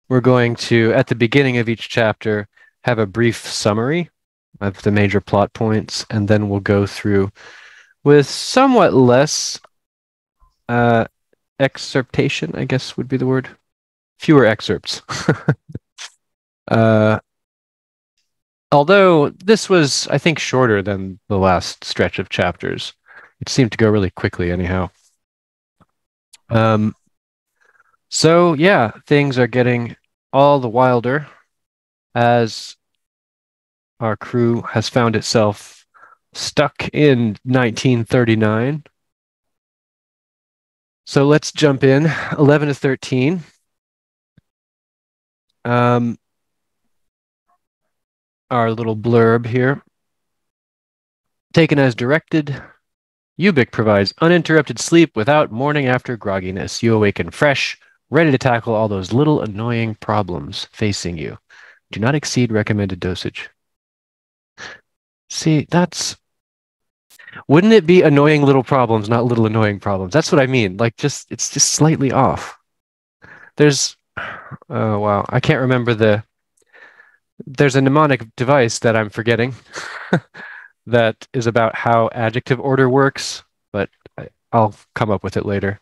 we're going to, at the beginning of each chapter, have a brief summary of the major plot points, and then we'll go through with somewhat less uh, excerptation, I guess would be the word. Fewer excerpts. uh, although this was, I think, shorter than the last stretch of chapters. It seemed to go really quickly, anyhow. So yeah, things are getting all the wilder as our crew has found itself stuck in 1939. So let's jump in. 11 to 13. Our little blurb here. Taken as directed, Ubik provides uninterrupted sleep without morning after grogginess. You awaken fresh, ready to tackle all those little annoying problems facing you. Do not exceed recommended dosage. See, wouldn't it be annoying little problems, not little annoying problems? That's what I mean. Like, it's just slightly off. There's, oh wow, I can't remember there's a mnemonic device that I'm forgetting that is about how adjective order works, but I'll come up with it later.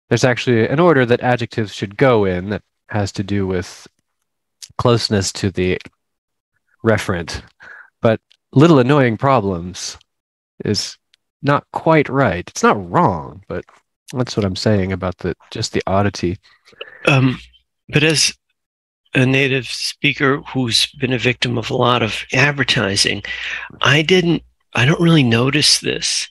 There's actually an order that adjectives should go in that has to do with closeness to the referent. But little annoying problems is not quite right. It's not wrong, but that's what I'm saying about just the oddity. But as a native speaker who's been a victim of a lot of advertising, I don't really notice this,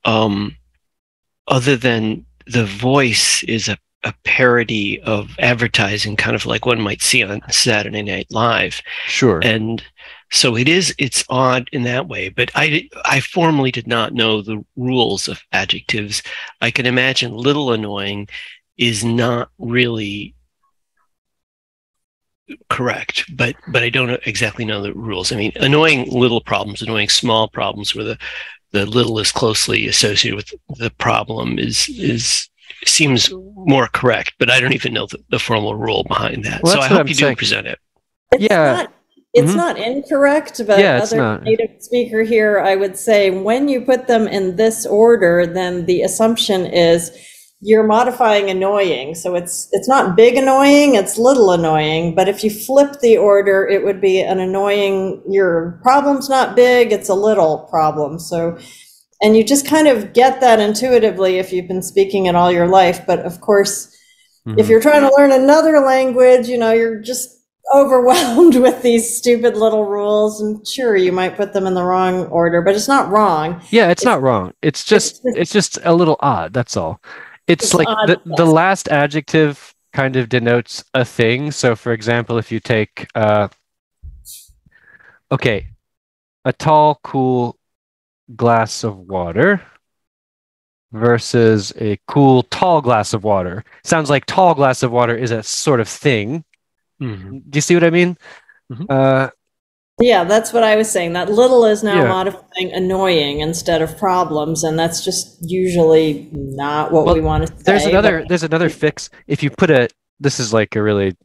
other than the voice is a parody of advertising, kind of like one might see on Saturday Night Live. Sure. And so it's odd in that way, but I formally did not know the rules of adjectives. I can imagine little annoying is not really correct, but I don't exactly know the rules. I mean, annoying little problems, annoying small problems where the little is closely associated with the problem seems more correct, but I don't even know the formal rule behind that. Well, so I hope you do present it. It's not incorrect, but other native speaker here, I would say when you put them in this order, then the assumption is you're modifying annoying. So it's not big annoying, it's little annoying. But if you flip the order, it would be an annoying, your problem's not big, it's a little problem. So, and you just kind of get that intuitively if you've been speaking it all your life. But of course, if you're trying to learn another language, you're just overwhelmed with these stupid little rules, and sure, you might put them in the wrong order, but it's not wrong. Yeah, it's not wrong. It's just a little odd. That's all. It's like odd, the last adjective kind of denotes a thing. So, for example, if you take, a tall, cool glass of water versus a cool, tall glass of water. Sounds like tall glass of water is a sort of thing. Do you see what I mean? Yeah, that's what I was saying. That little is now modifying annoying instead of problems, and that's just usually not what we want to say. There's another fix. If you put this is like a really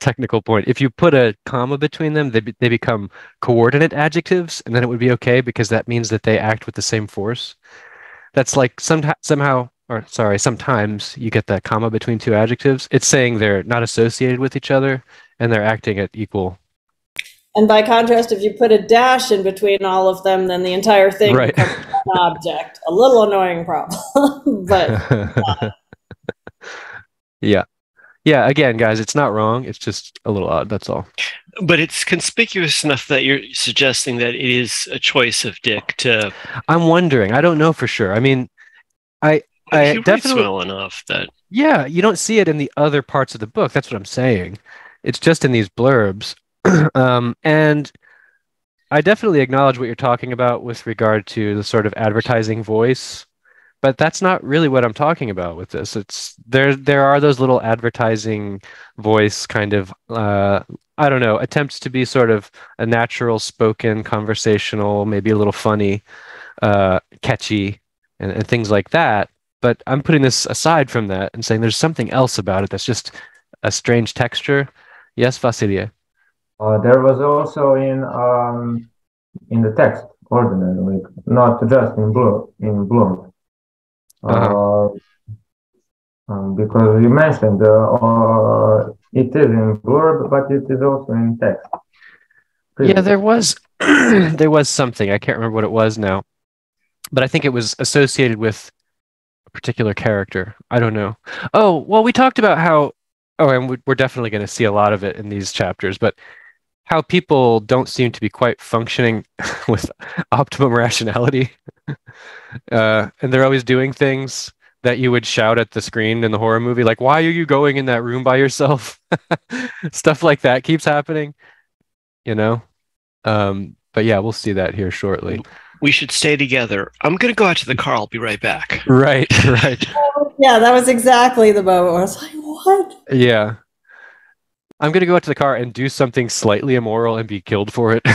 technical point. If you put a comma between them, they become coordinate adjectives, and then it would be okay because that means that they act with the same force. That's like sometimes you get that comma between two adjectives. It's saying they're not associated with each other and they're acting at equal. And by contrast, if you put a dash in between all of them, then the entire thing becomes an object. A little annoying problem, but yeah. Again, guys, it's not wrong. It's just a little odd. That's all. But it's conspicuous enough that you're suggesting that it is a choice of Dick to. I'm wondering. I don't know for sure. I mean, I definitely well enough that you don't see it in the other parts of the book. That's what I'm saying. It's just in these blurbs. And I definitely acknowledge what you're talking about with regard to the sort of advertising voice, but that's not really what I'm talking about with this. It's there are those little advertising voice kind of I don't know, attempts to be sort of a natural spoken, conversational, maybe a little funny, catchy, and things like that. But I'm putting this aside from that and saying there's something else about it that's just a strange texture. Yes, Vasilia. There was also in the text, ordinary, like not just in blue. Because you mentioned it is in blurb, but it is also in text. Yeah, there was there was something. I can't remember what it was now, but I think it was associated with a particular character. I don't know. Oh, well, we talked about how. Oh, and we're definitely going to see a lot of it in these chapters, but how people don't seem to be quite functioning with optimum rationality. And they're always doing things that you would shout at the screen in the horror movie, like, why are you going in that room by yourself? Stuff like that keeps happening, you know? But yeah, we'll see that here shortly. We should stay together. I'm going to go out to the car. I'll be right back. Right. Yeah, that was exactly the moment where I was like, what? Yeah. I'm going to go out to the car and do something slightly immoral and be killed for it.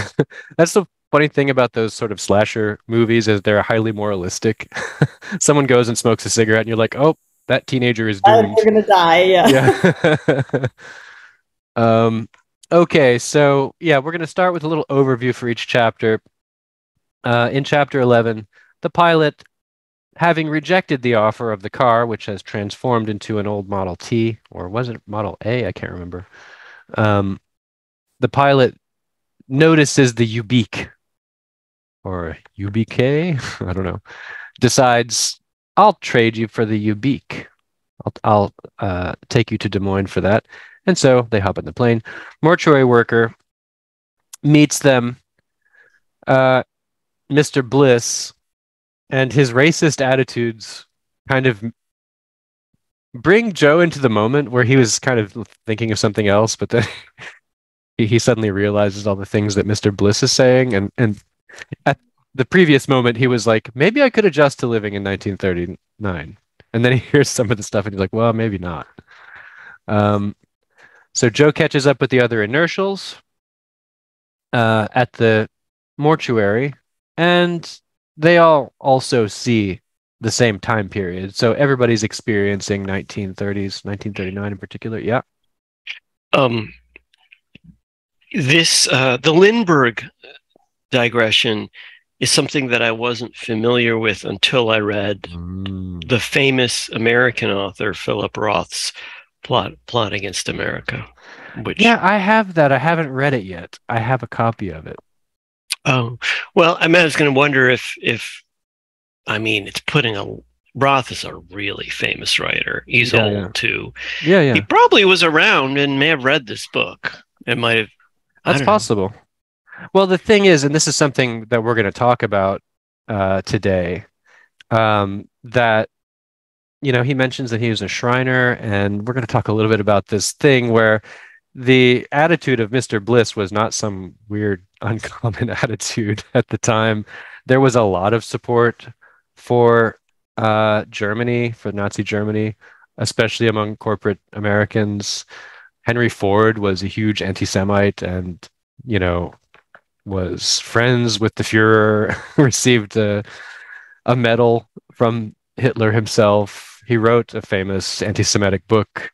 That's the funny thing about those sort of slasher movies is they're highly moralistic. Someone goes and smokes a cigarette and you're like, oh, that teenager is doomed. They're going to die, yeah. Okay, so yeah, we're going to start with a little overview for each chapter. In chapter 11, the pilot, having rejected the offer of the car, which has transformed into an old Model T, or was it Model A? I can't remember. The pilot notices the Ubik, or Ubik, I don't know, decides, I'll trade you for the Ubik. I'll take you to Des Moines for that. And so they hop on the plane. Mortuary worker meets them, Mr. Bliss, and his racist attitudes kind of bring Joe into the moment where he was kind of thinking of something else, but then he suddenly realizes all the things that Mr. Bliss is saying. And at the previous moment, he was like, maybe I could adjust to living in 1939. And then he hears some of the stuff and he's like, well, maybe not. So Joe catches up with the other inertials at the mortuary, and they all also see the same time period. So everybody's experiencing 1930s, 1939 in particular. Yeah. The Lindbergh digression is something that I wasn't familiar with until I read the famous American author Philip Roth's Plot Against America. Yeah, I have that. I haven't read it yet. I have a copy of it. Oh, well, I was going to wonder if it's Roth is a really famous writer. He's old too. Yeah. He probably was around and may have read this book. It might have. That's possible. Well, the thing is, and this is something that we're going to talk about today, that, he mentions that he was a Shriner, and we're going to talk a little bit about this thing where the attitude of Mr. Bliss was not some weird, uncommon attitude at the time. There was a lot of support for Germany, for Nazi Germany, especially among corporate Americans. Henry Ford was a huge anti-Semite and, was friends with the Fuhrer, received a medal from Hitler himself. He wrote a famous anti-Semitic book.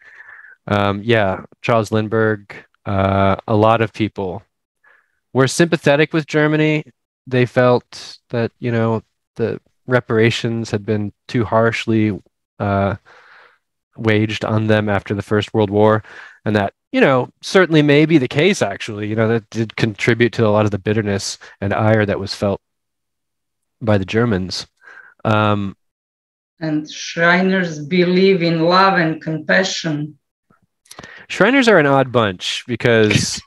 Charles Lindbergh, a lot of people were sympathetic with Germany. They felt that, the reparations had been too harshly waged on them after the First World War. And that, certainly may be the case, actually. That did contribute to a lot of the bitterness and ire that was felt by the Germans. And Shriners believe in love and compassion. Shriners are an odd bunch because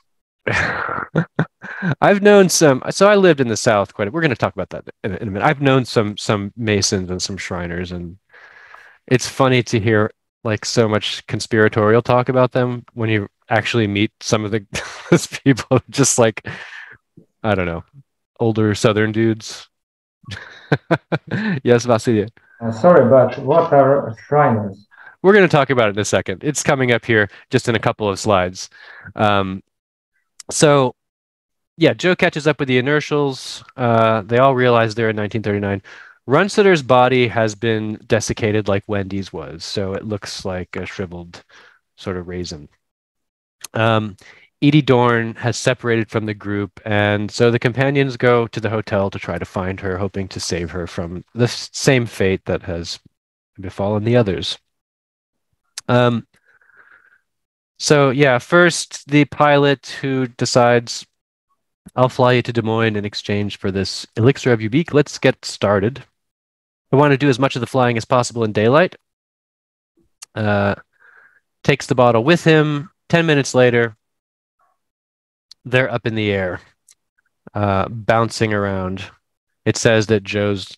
I've known some. So I lived in the South quite a bit. We're going to talk about that in a minute. I've known some Masons and some Shriners, and it's funny to hear like so much conspiratorial talk about them when you actually meet some of those people. Just like, I don't know, older Southern dudes. Yes, Vasilia. Sorry, but what are Shriners? We're going to talk about it in a second. It's coming up here just in a couple of slides. So, yeah, Joe catches up with the inertials. They all realize they're in 1939. Runsitter's body has been desiccated like Wendy's was, so it looks like a shriveled sort of raisin. Edie Dorn has separated from the group, and so the companions go to the hotel to try to find her, hoping to save her from the same fate that has befallen the others. So yeah, first the pilot who decides, I'll fly you to Des Moines in exchange for this elixir of Ubik. Let's get started. I want to do as much of the flying as possible in daylight. Takes the bottle with him. 10 minutes later, they're up in the air, bouncing around. It says that Joe's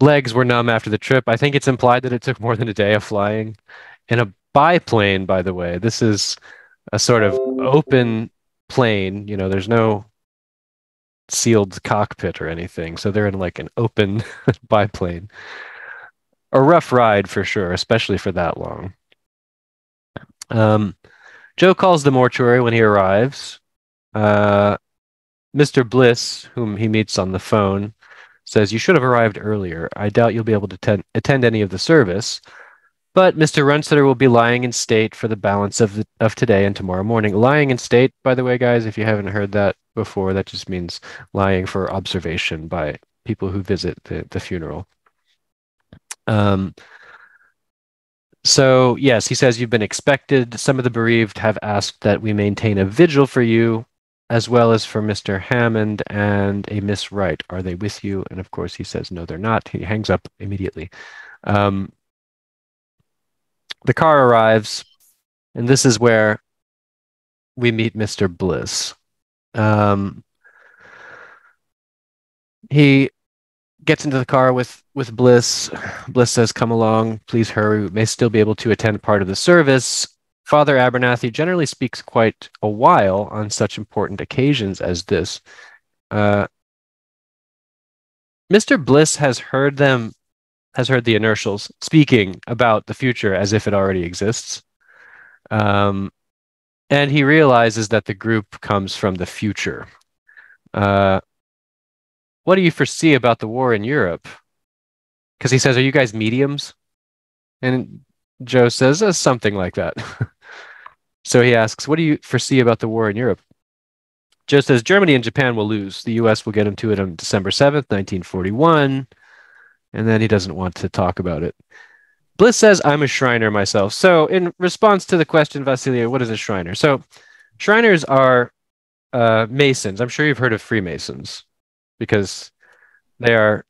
legs were numb after the trip. I think it's implied that it took more than a day of flying. In a biplane, by the way, this is a sort of open plane. You know, there's no sealed cockpit or anything. So they're in like an open biplane. A rough ride for sure, especially for that long. Joe calls the mortuary when he arrives. Mr. Bliss, whom he meets on the phone, says, "You should have arrived earlier. I doubt you'll be able to attend any of the service. But Mr. Runstetter will be lying in state for the balance of today and tomorrow morning." Lying in state, by the way, guys, if you haven't heard that before, that just means lying for observation by people who visit the funeral. So, yes, he says you've been expected. Some of the bereaved have asked that we maintain a vigil for you, as well as for Mr. Hammond and a Miss Wright. Are they with you? And of course, he says, no, they're not. He hangs up immediately. The car arrives, and this is where we meet Mr. Bliss. He gets into the car with Bliss. Bliss says, "Come along, please hurry. We may still be able to attend part of the service." Father Abernathy generally speaks quite a while on such important occasions as this. Mr. Bliss has heard the inertials speaking about the future as if it already exists. And he realizes that the group comes from the future. What do you foresee about the war in Europe? Because he says, "Are you guys mediums?" And Joe says, something like that. So he asks, "What do you foresee about the war in Europe?" Joe says, "Germany and Japan will lose. The US will get into it on December 7th, 1941. And then he doesn't want to talk about it. Bliss says, "I'm a Shriner myself." So in response to the question, Vasilia, what is a Shriner? So Shriners are Masons. I'm sure you've heard of Freemasons, because they are,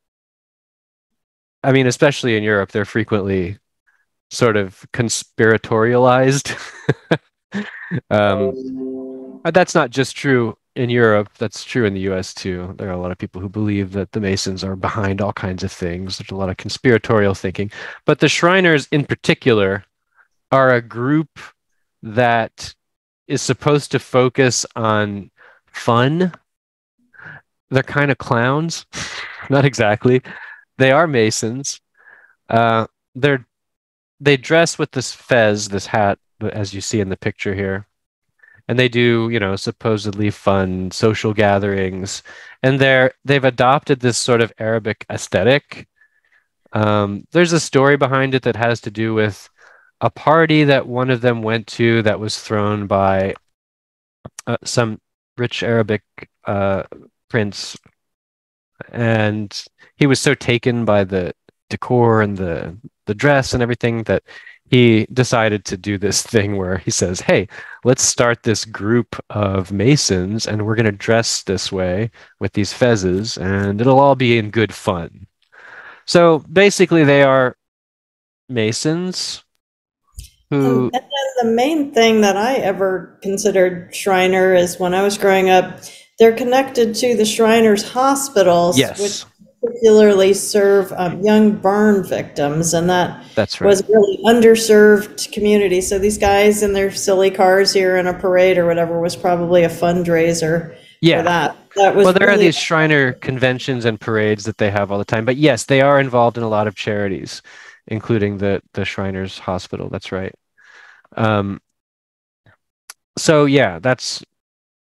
I mean, especially in Europe, they're frequently sort of conspiratorialized. That's not just true in Europe, that's true in the US too. There are a lot of people who believe that the Masons are behind all kinds of things. There's a lot of conspiratorial thinking. But the Shriners in particular are a group that is supposed to focus on fun. They're kind of clowns. Not exactly. They are Masons. They dress with this fez, this hat, as you see in the picture here. And they do, supposedly fun social gatherings. And they've adopted this sort of Arabic aesthetic. There's a story behind it that has to do with a party that one of them went to that was thrown by some rich Arabic prince. And he was so taken by the decor and the dress and everything that he decided to do this thing where he says, "Hey, let's start this group of Masons and we're going to dress this way with these fezzes and it'll all be in good fun." So basically they are Masons who... And then the main thing that I ever considered Shriner is when I was growing up, they're connected to the Shriners hospitals, Yes. which particularly serve young burn victims, and that's right. was a really underserved community. So these guys in their silly cars here in a parade or whatever was probably a fundraiser for that. That was there are these Shriner conventions and parades that they have all the time. But yes, they are involved in a lot of charities, including the Shriners Hospital. That's right. So yeah, that's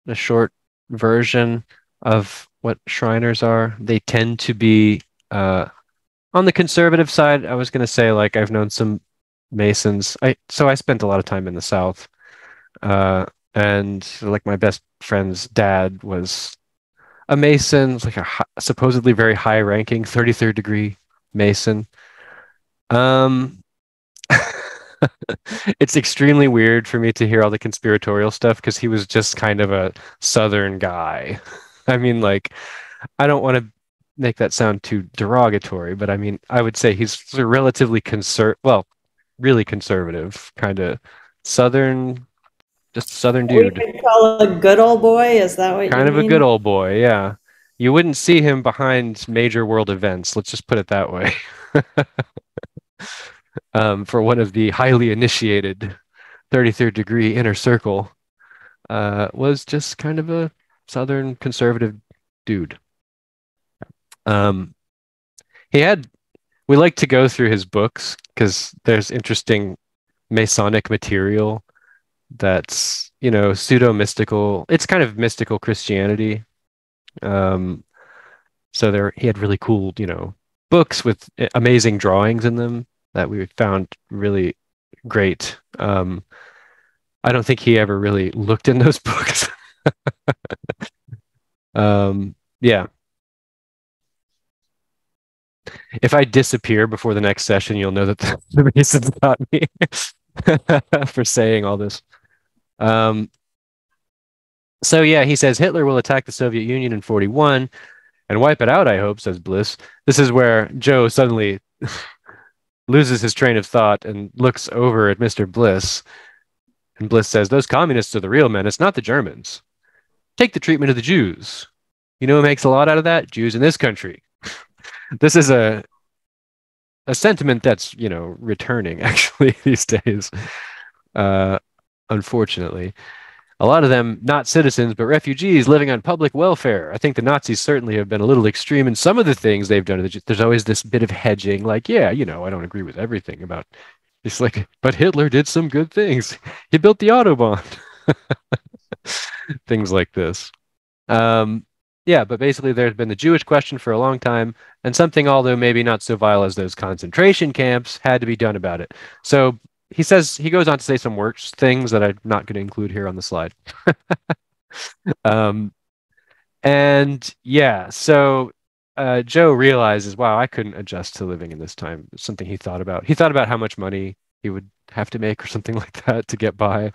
the short version of what Shriners are. They tend to be on the conservative side. I was going to say, like, I've known some Masons. So I spent a lot of time in the South, and like my best friend's dad was a Mason, like a supposedly very high-ranking 33rd degree Mason. Um, it's extremely weird for me to hear all the conspiratorial stuff because he was just kind of a Southern guy. I mean, like, I don't want to make that sound too derogatory, but I mean, I would say he's a relatively really conservative, kind of Southern, just Southern We dude. could call a good old boy. Is that what you Kind of a mean? good old boy, yeah. You wouldn't see him behind major world events, let's just put it that way. For one of the highly initiated 33rd degree inner circle, was just kind of a Southern conservative dude. Um, we like to go through his books because there's interesting Masonic material that's, pseudo-mystical. It's kind of mystical Christianity. So he had really cool, books with amazing drawings in them that we found really great. I don't think he ever really looked in those books. Yeah. If I disappear before the next session, you'll know that the reason's about me for saying all this. So yeah, he says Hitler will attack the Soviet Union in 41 and wipe it out, I hope, says Bliss. This is where Joe suddenly loses his train of thought and looks over at Mr. Bliss. And Bliss says, those communists are the real men. It's not the Germans. Take the treatment of the Jews. You know who makes a lot out of that? Jews in this country. This is a sentiment that's, returning actually these days. Unfortunately. A lot of them not citizens, but refugees living on public welfare. I think the Nazis certainly have been a little extreme in some of the things they've done. There's always this bit of hedging, like, yeah, I don't agree with everything about. It's like, but Hitler did some good things. He built the Autobahn. Things like this. Yeah, but basically there's been the Jewish question for a long time, and something, although maybe not so vile as those concentration camps, had to be done about it. So he goes on to say some worse things that I'm not going to include here on the slide. And yeah, so Joe realizes, wow, I couldn't adjust to living in this time. It's something he thought about. He thought about how much money he would have to make or something like that to get by.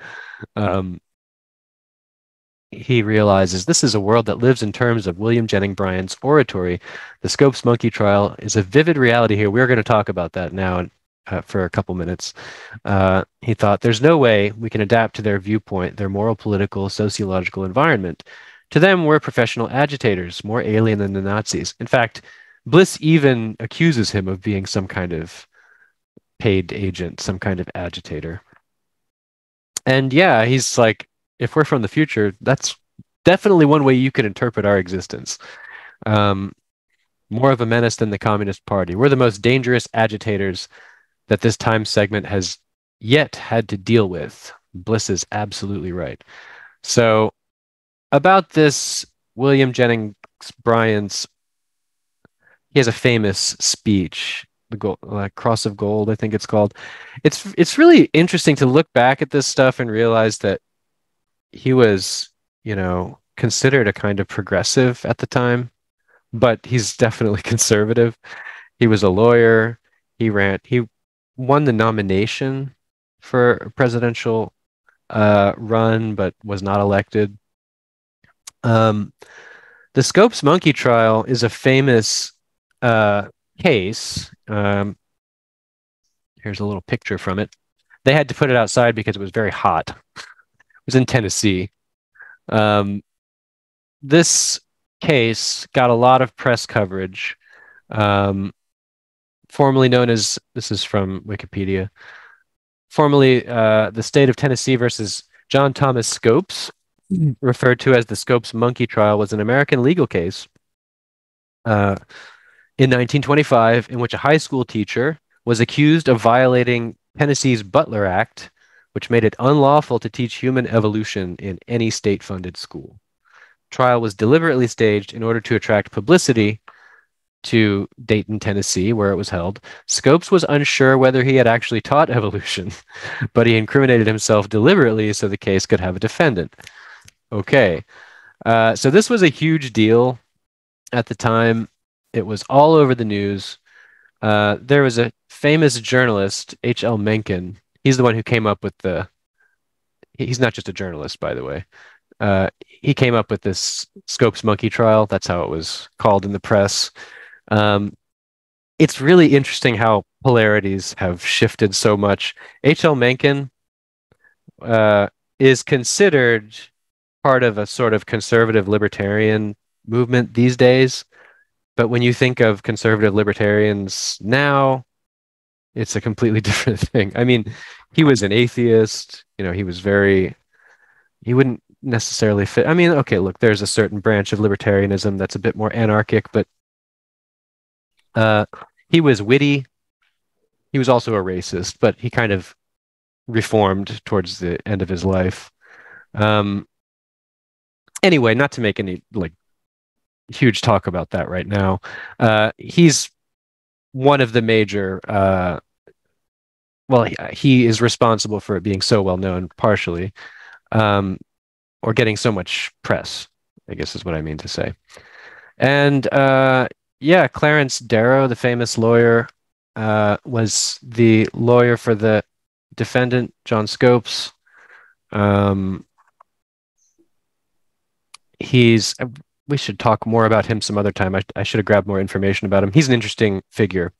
He realizes this is a world that lives in terms of William Jennings Bryan's oratory. The Scopes monkey trial is a vivid reality here. We're going to talk about that now for a couple minutes. He thought, there's no way we can adapt to their viewpoint, their moral, political, sociological environment. To them, we're professional agitators, more alien than the Nazis. In fact, Bliss even accuses him of being some kind of paid agent, some kind of agitator. And yeah, he's like, if we're from the future, that's definitely one way you can interpret our existence. More of a menace than the Communist Party. We're the most dangerous agitators that this time segment has yet had to deal with. Bliss is absolutely right. So about this, William Jennings Bryan's, he has a famous speech, the Cross of Gold, I think it's called. It's really interesting to look back at this stuff and realize that he was, considered a kind of progressive at the time, but he's definitely conservative. He was a lawyer. He won the nomination for a presidential run, but was not elected. The Scopes monkey trial is a famous case. Here's a little picture from it. They had to put it outside because it was very hot. It was in Tennessee. This case got a lot of press coverage. Formerly known as, this is from Wikipedia, formerly the state of Tennessee versus John Thomas Scopes, referred to as the Scopes monkey trial, was an American legal case in 1925 in which a high school teacher was accused of violating Tennessee's Butler Act, which made it unlawful to teach human evolution in any state-funded school. Trial was deliberately staged in order to attract publicity to Dayton, Tennessee, where it was held. Scopes was unsure whether he had actually taught evolution, but he incriminated himself deliberately so the case could have a defendant. Okay. So this was a huge deal at the time. It was all over the news. There was a famous journalist, H.L. Mencken. He's the one who came up with he's not just a journalist, by the way. He came up with this Scopes monkey trial. That's how it was called in the press. It's really interesting how polarities have shifted so much. H.L. Mencken is considered part of a sort of conservative libertarian movement these days. But when you think of conservative libertarians now, it's a completely different thing. I mean, he was an atheist. He wouldn't necessarily fit. I mean, okay, look, there's a certain branch of libertarianism that's a bit more anarchic, but he was witty. He was also a racist, but he kind of reformed towards the end of his life. Anyway, not to make any huge talk about that right now. He's one of the major. He is responsible for it being so well known, partially, or getting so much press, I guess is what I mean to say. And Clarence Darrow, the famous lawyer, was the lawyer for the defendant, John Scopes. We should talk more about him some other time. I should have grabbed more information about him. He's an interesting figure.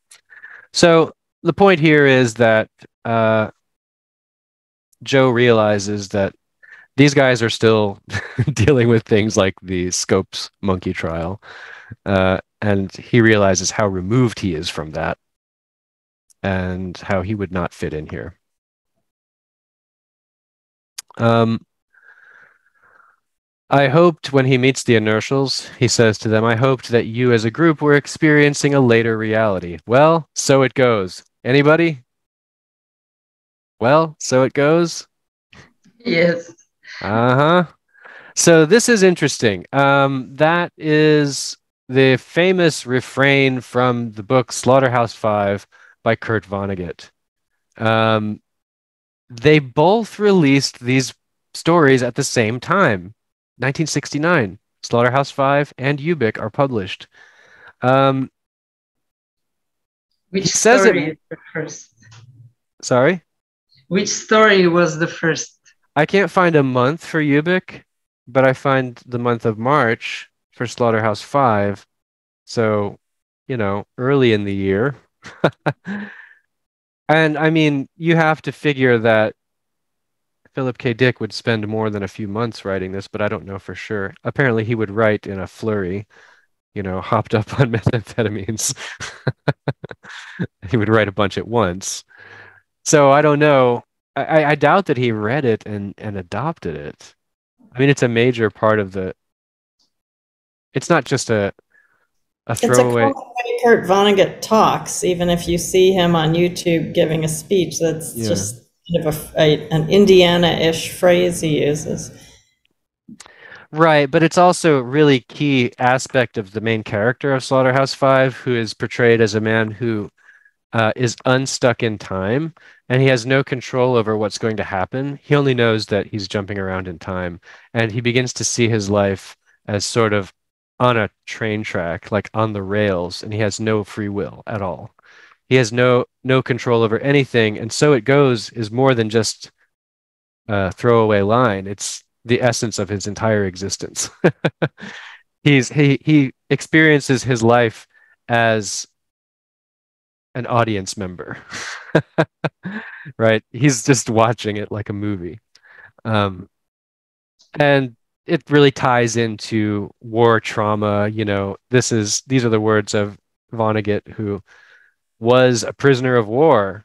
So the point here is that Joe realizes that these guys are still dealing with things like the Scopes monkey trial. And he realizes how removed he is from that and how he would not fit in here. I hoped when he meets the inertials, he says to them, I hoped that you as a group were experiencing a later reality. Well, so it goes. Anybody? Well, so it goes? Yes. Uh-huh. So this is interesting. That is the famous refrain from the book Slaughterhouse 5 by Kurt Vonnegut. They both released these stories at the same time. 1969, Slaughterhouse 5 and Ubik are published. Which story is the first? Sorry? Which story was the first? I can't find a month for Ubik, but I find the month of March for Slaughterhouse 5. So, early in the year. And I mean, you have to figure that Philip K. Dick would spend more than a few months writing this, but I don't know for sure. Apparently, he would write in a flurry, hopped up on methamphetamines. He would write a bunch at once. So I don't know. I doubt that he read it and adopted it. I mean, it's a major part of it's not just a throwaway. It's a common way Kurt Vonnegut talks, even if you see him on YouTube giving a speech. That's just kind of an Indiana-ish phrase he uses. Right, but it's also a really key aspect of the main character of Slaughterhouse 5, who is portrayed as a man who is unstuck in time, and he has no control over what's going to happen. He only knows that he's jumping around in time, and he begins to see his life as sort of on a train track, like on the rails, and he has no free will at all. He has no control over anything, and so it goes is more than just a throwaway line. It's the essence of his entire existence. He experiences his life as an audience member, right? He's just watching it like a movie. And it really ties into war trauma. These are the words of Vonnegut, who was a prisoner of war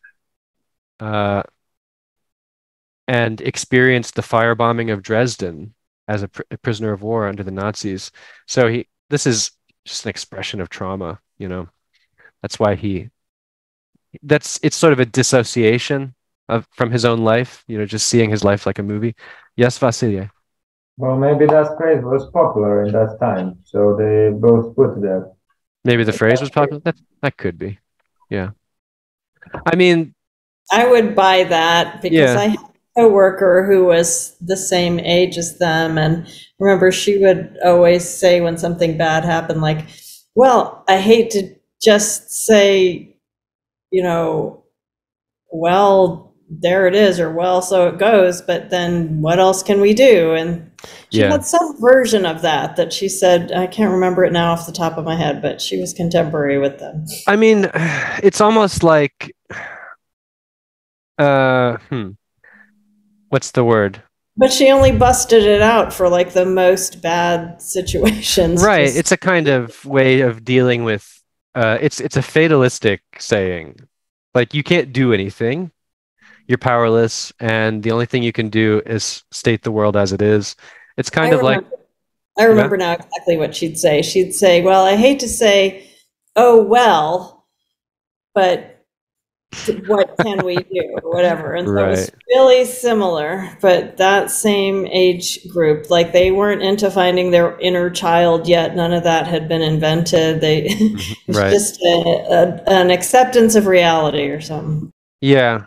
and experienced the firebombing of Dresden as a prisoner of war under the Nazis. So this is just an expression of trauma, That's why it's sort of a dissociation from his own life, just seeing his life like a movie. Yes, Vasily. Well, maybe that phrase was popular in that time, so they both put that. Maybe the phrase was popular. That could be. Yeah. I mean, I would buy that because I had a coworker who was the same age as them, and remember she would always say when something bad happened, like, well, I hate to just say, well, there it is, or well, so it goes, but then what else can we do? And she had some version of that she said, I can't remember it now off the top of my head, but she was contemporary with them. I mean, it's almost like, what's the word? But she only busted it out for like the most bad situations. Right. It's a kind of way of dealing with, it's a fatalistic saying. Like, you can't do anything. You're powerless, and the only thing you can do is state the world as it is. It's kind of like... I remember now exactly what she'd say. She'd say, well, I hate to say, oh, well, but what can we do, or whatever. And so it was really similar, but that same age group, like they weren't into finding their inner child yet. None of that had been invented. It's just an acceptance of reality or something. Yeah.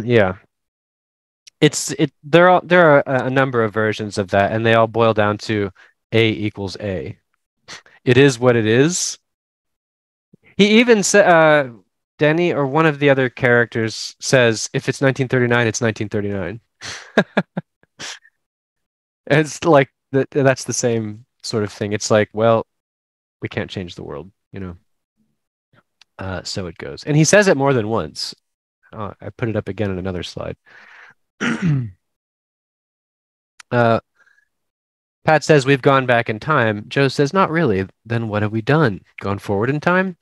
Yeah. There are a number of versions of that, and they all boil down to A equals A. It is what it is. He even said, Denny or one of the other characters says, if it's 1939, it's 1939. And it's like that's the same sort of thing. It's like, well, we can't change the world, so it goes. And he says it more than once. I put it up again in another slide. Pat says we've gone back in time. Joe says not really. Then what have we done? Gone forward in time?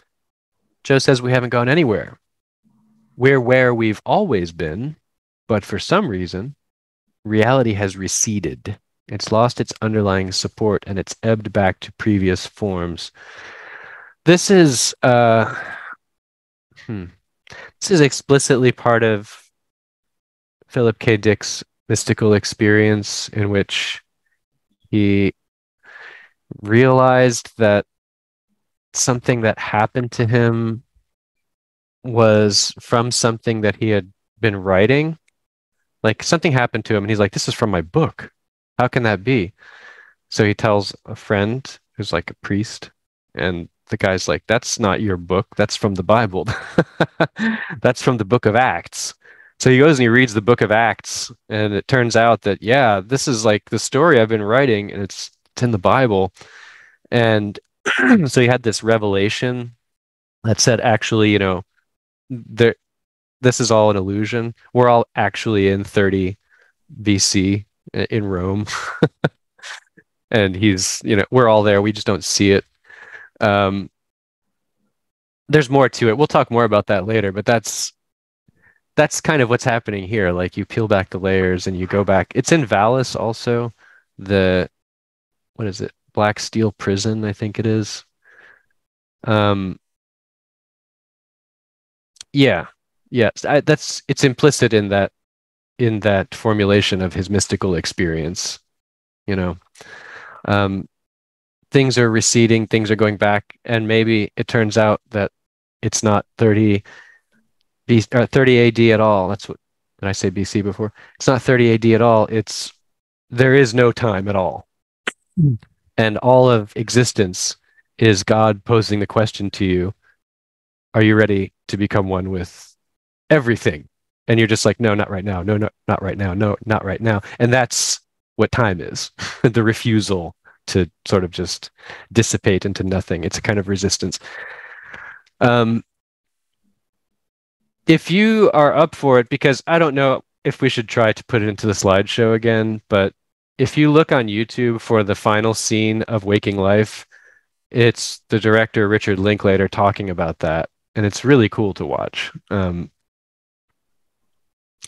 Joe says we haven't gone anywhere. We're where we've always been, but for some reason, reality has receded. It's lost its underlying support and it's ebbed back to previous forms. This is explicitly part of Philip K. Dick's mystical experience, in which he realized that something that happened to him was from something that he had been writing. Like, something happened to him and he's like, this is from my book. How can that be? So he tells a friend who's like a priest, and the guy's like, that's not your book. That's from the Bible. That's from the book of Acts. So he goes and he reads the book of Acts, and it turns out that, yeah, this is like the story I've been writing, and it's in the Bible. And so he had this revelation that said, actually, this is all an illusion. We're all actually in 30 BC in Rome. And he's, we're all there. We just don't see it. There's more to it. We'll talk more about that later, but that's kind of what's happening here. Like, you peel back the layers and you go back. It's in Valis also. What is it? Black Steel Prison, I think it is. Yeah. It's implicit in that formulation of his mystical experience. Things are receding, things are going back, and maybe it turns out that it's not 30 AD at all. That's what, did I say BC before? It's not 30 AD at all. There is no time at all. And all of existence is God posing the question to you, are you ready to become one with everything? And you're just like, no, not right now. No, not right now. No, not right now. And that's what time is. The refusal to sort of just dissipate into nothing. It's a kind of resistance. If you are up for it, because I don't know if we should try to put it into the slideshow again, but if you look on YouTube for the final scene of Waking Life, it's the director Richard Linklater talking about that, and it's really cool to watch.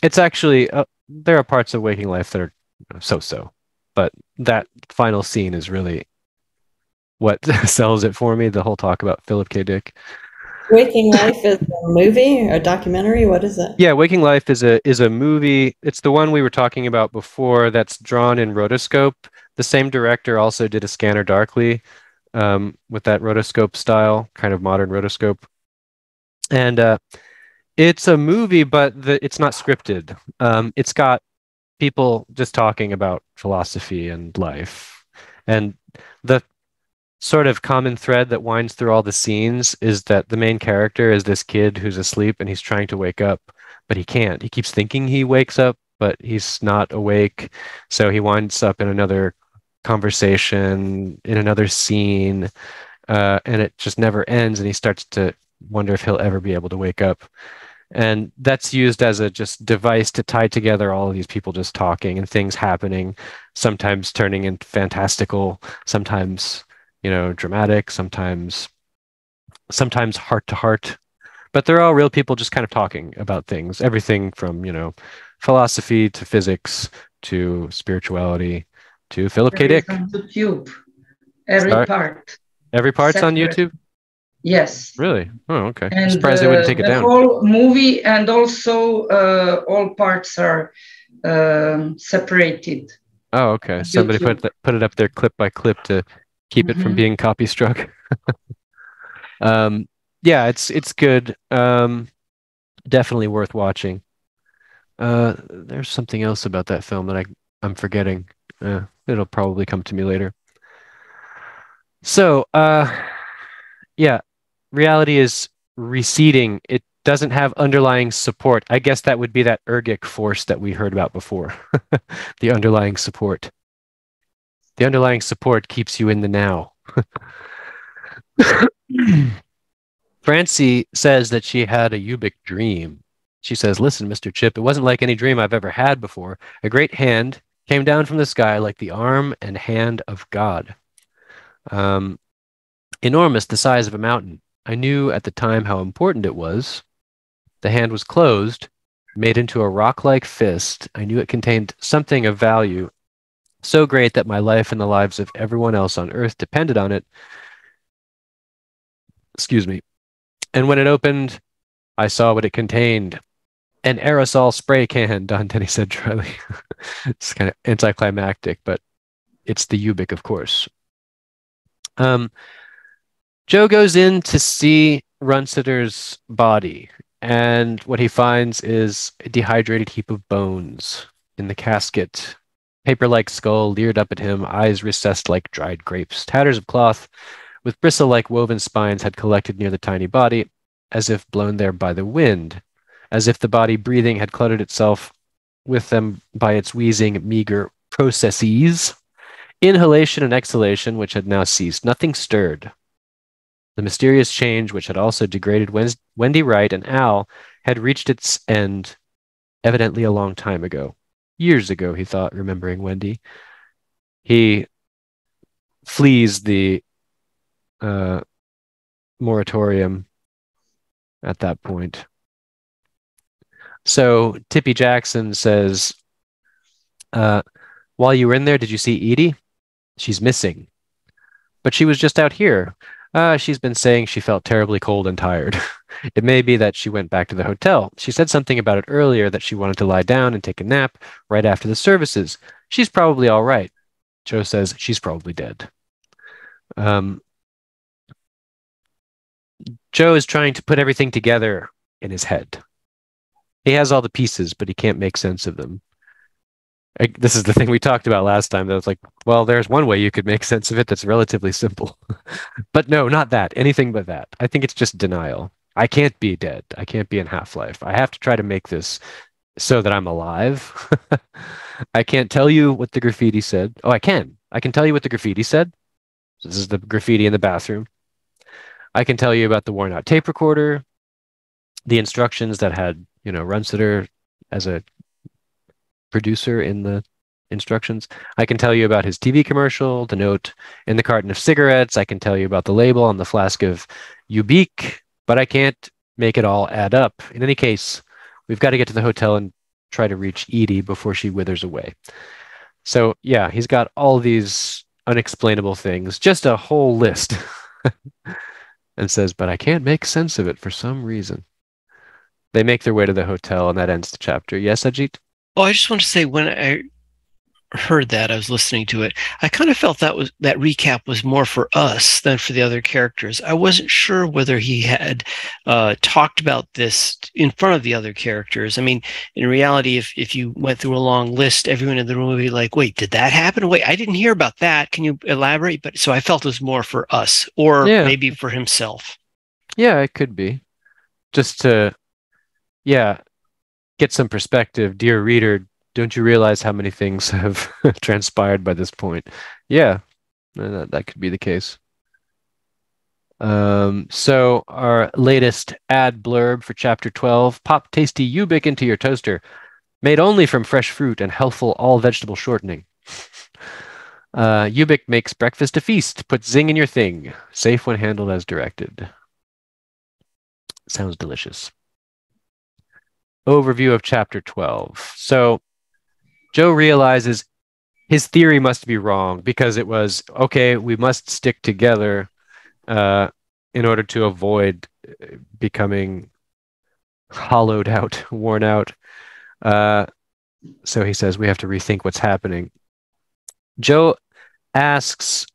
It's actually there are parts of Waking Life that are so-so, but that final scene is really what sells it for me. The whole talk about Philip K. Dick. Waking Life is a movie, a documentary. What is it? Yeah, Waking Life is a movie. It's the one we were talking about before. That's drawn in rotoscope. The same director also did A Scanner Darkly. with that rotoscope style, kind of modern rotoscope. And it's a movie, but it's not scripted. It's got people just talking about philosophy and life. And the sort of common thread that winds through all the scenes is that the main character is this kid who's asleep and he's trying to wake up, but he can't. He keeps thinking he wakes up, but he's not awake. So he winds up in another conversation, in another scene, and it just never ends. And he starts to wonder if he'll ever be able to wake up. And that's used as a just device to tie together all of these people just talking and things happening, sometimes turning into fantastical, sometimes, dramatic, sometimes heart to heart. But they're all real people just kind of talking about things, everything from, philosophy to physics to spirituality to Philip K. Dick. On YouTube, every part. Every part's on YouTube? Yes. Really? Oh, okay. And I'm surprised they wouldn't take it down. The whole movie and also all parts are separated. Oh, okay. Somebody put it up there clip by clip to keep it from being copy struck. Yeah, it's good. Definitely worth watching. There's something else about that film that I'm forgetting. It'll probably come to me later. So, yeah, reality is receding. It doesn't have underlying support. I guess that would be that ergic force that we heard about before. The underlying support. The underlying support keeps you in the now. Francie says that she had a Ubik dream. She says, "Listen, Mr. Chip, it wasn't like any dream I've ever had before. A great hand came down from the sky like the arm and hand of God. Enormous, the size of a mountain. I knew at the time how important it was. The hand was closed, made into a rock-like fist. I knew it contained something of value, so great that my life and the lives of everyone else on Earth depended on it. Excuse me. And when it opened, I saw what it contained. An aerosol spray can," Don Denny said dryly. It's kind of anticlimactic, but it's the Ubik, of course. Joe goes in to see Runsitter's body, and what he finds is a dehydrated heap of bones in the casket. Paper-like skull leered up at him, eyes recessed like dried grapes. Tatters of cloth with bristle-like woven spines had collected near the tiny body, as if blown there by the wind, as if the body breathing had cluttered itself with them by its wheezing, meager processes. Inhalation and exhalation, which had now ceased. Nothing stirred. The mysterious change, which had also degraded Wendy Wright and Al, had reached its end evidently a long time ago. Years ago, he thought, remembering Wendy. He flees the moratorium at that point. So Tippy Jackson says, "While you were in there, did you see Edie? She's missing. But she was just out here. She's been saying she felt terribly cold and tired. It may be that she went back to the hotel. She said something about it earlier, that she wanted to lie down and take a nap right after the services. She's probably all right." Joe says she's probably dead. Joe is trying to put everything together in his head. He has all the pieces, but he can't make sense of them. This is the thing we talked about last time. That was like, well, there's one way you could make sense of it that's relatively simple. But no, not that. Anything but that. I think it's just denial. I can't be dead. I can't be in Half-Life. I have to try to make this so that I'm alive. I can't tell you what the graffiti said. Oh, I can. I can tell you what the graffiti said. This is the graffiti in the bathroom. I can tell you about the worn out tape recorder, the instructions that had, Runsitter as a producer in the instructions. I can tell you about his TV commercial, the note in the carton of cigarettes. I can tell you about the label on the flask of Ubik, but I can't make it all add up. In any case, we've got to get to the hotel and try to reach Edie before she withers away. So yeah, he's got all these unexplainable things, just a whole list. And says, but I can't make sense of it for some reason. They make their way to the hotel, and that ends the chapter. Yes, Ajit? Oh, I just want to say, when heard that. I was listening to it. I kind of felt that recap was more for us than for the other characters. I wasn't sure whether he had talked about this in front of the other characters. I mean, in reality, if you went through a long list, everyone in the room would be like, "Wait, did that happen? Wait, I didn't hear about that. Can you elaborate?" But so I felt it was more for us, or maybe for himself. Yeah, it could be. Just to, get some perspective. Dear reader, don't you realize how many things have transpired by this point? Yeah, that could be the case. So our latest ad blurb for chapter 12, pop tasty Ubik into your toaster, made only from fresh fruit and healthful all-vegetable shortening. Ubik makes breakfast a feast, put zing in your thing, safe when handled as directed. Sounds delicious. Overview of chapter 12. So Joe realizes his theory must be wrong because it was, okay, we must stick together in order to avoid becoming hollowed out, worn out. So he says we have to rethink what's happening. Joe asks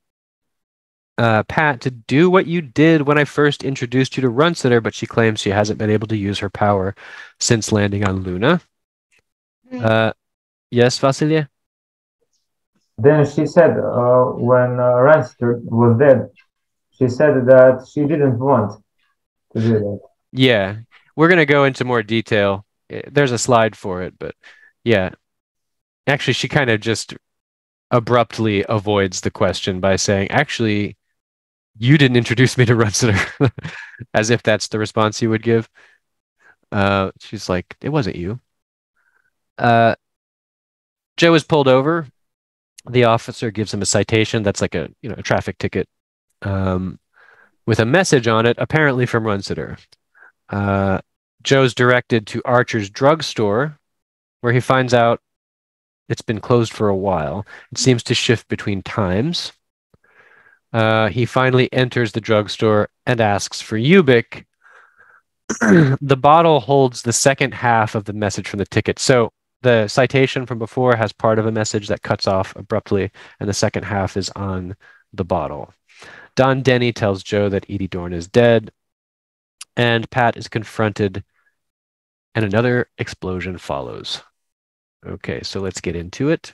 Pat to do what you did when I first introduced you to Runcitor, but she claims she hasn't been able to use her power since landing on Luna. Yes, Vasilia? Then she said when Runcitor was dead, she said that she didn't want to do that. Yeah, we're going to go into more detail. There's a slide for it, but yeah. Actually, she kind of just abruptly avoids the question by saying, actually, you didn't introduce me to Runcitor, as if that's the response you would give. She's like, it wasn't you. Joe is pulled over. The officer gives him a citation that's like a traffic ticket with a message on it, apparently from Runcitor. Joe's directed to Archer's drugstore, where he finds out it's been closed for a while. It seems to shift between times. He finally enters the drugstore and asks for Ubik. The bottle holds the second half of the message from the ticket. So the citation from before has part of a message that cuts off abruptly, and the second half is on the bottle. Don Denny tells Joe that Edie Dorn is dead, and Pat is confronted, and another explosion follows. Okay, so let's get into it.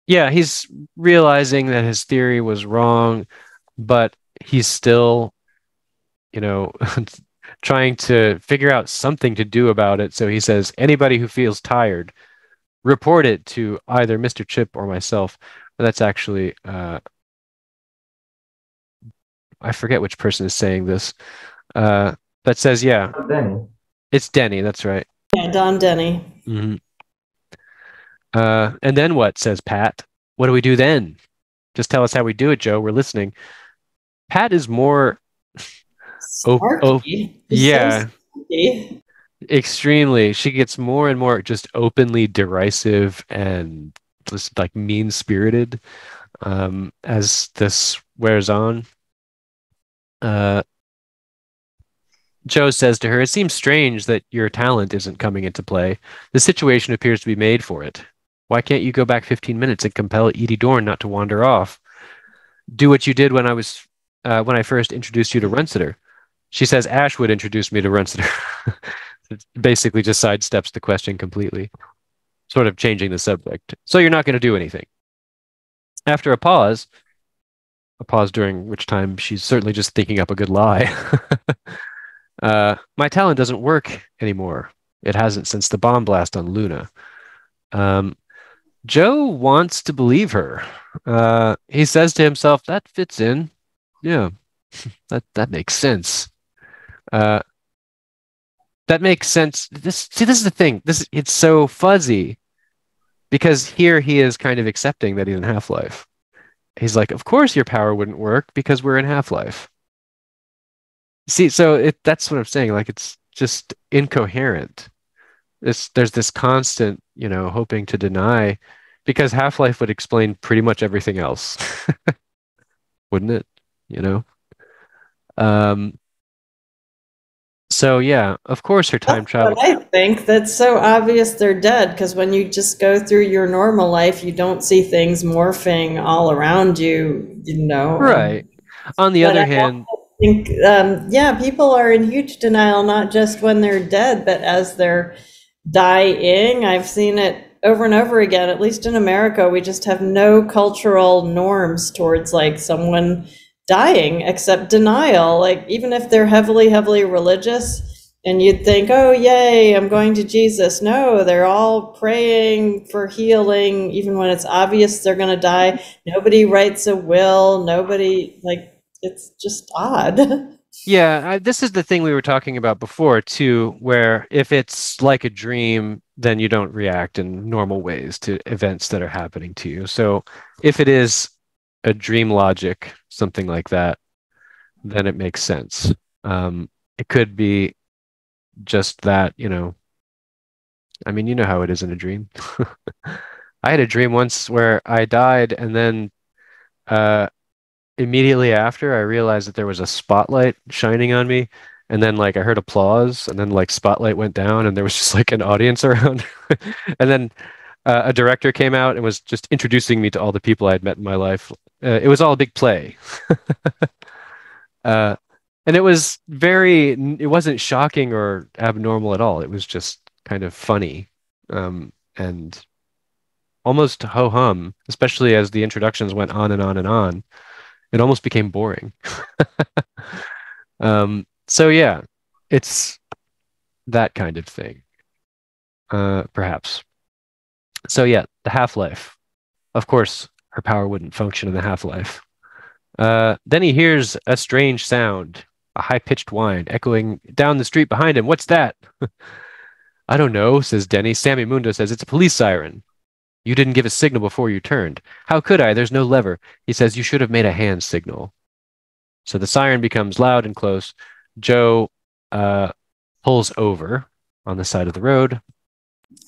Yeah, he's realizing that his theory was wrong, but he's still, trying to figure out something to do about it. So he says, anybody who feels tired, report it to either Mr. Chip or myself. But that's actually, I forget which person is saying this. That says, yeah, Denny. It's Denny. That's right. Yeah, Don Denny. Mm-hmm. And then what, says Pat? What do we do then? Just tell us how we do it, Joe. We're listening. Pat is more... yeah. So extremely. She gets more and more just openly derisive and just like mean-spirited as this wears on. Joe says to her, it seems strange that your talent isn't coming into play. The situation appears to be made for it. Why can't you go back 15 minutes and compel Edie Dorn not to wander off? Do what you did when I first introduced you to Runcitor. She says Ashwood introduced me to Runcitor. It basically just sidesteps the question completely, sort of changing the subject. So you're not going to do anything. After a pause during which time she's certainly just thinking up a good lie. My talent doesn't work anymore. It hasn't since the bomb blast on Luna. Joe wants to believe her. He says to himself, that fits in. Yeah, that makes sense. That makes sense. This is the thing. It's so fuzzy because here he is kind of accepting that he's in Half-Life. He's like, of course your power wouldn't work because we're in Half-Life. See, so that's what I'm saying. Like, it's just incoherent. There's this constant, hoping to deny, because Half-Life would explain pretty much everything else, wouldn't it? So yeah, of course her time travel. I think that's so obvious they're dead, because when you just go through your normal life, you don't see things morphing all around you, Right. On the other hand, I think, people are in huge denial, not just when they're dead, but as they're dying. I've seen it over and over again. At least in America, we just have no cultural norms towards like someone dying except denial. Like even if they're heavily, heavily religious, and you'd think, oh, yay, I'm going to Jesus. No, they're all praying for healing, even when it's obvious they're going to die. Nobody writes a will. Nobody, like, it's just odd. yeah, this is the thing we were talking about before too, where if it's like a dream, then you don't react in normal ways to events that are happening to you. So if it is a dream logic, something like that, then it makes sense. It could be just that, I mean, you know how it is in a dream. I had a dream once where I died, and then uh, immediately after, I realized that there was a spotlight shining on me, and then like I heard applause, and then like spotlight went down, and there was just like an audience around, and then a director came out and was just introducing me to all the people I had met in my life. It was all a big play. Uh, and it wasn't shocking or abnormal at all. It was just kind of funny, and almost ho-hum, especially as the introductions went on and on and on. It almost became boring. So yeah, it's that kind of thing, perhaps. So yeah, the half-life. Of course, her power wouldn't function in the half-life. Then he hears a strange sound, a high-pitched whine echoing down the street behind him. What's that? I don't know, says Denny. Sammy Mundo says it's a police siren. You didn't give a signal before you turned. How could I? There's no lever. He says you should have made a hand signal. So the siren becomes loud and close. Joe pulls over on the side of the road.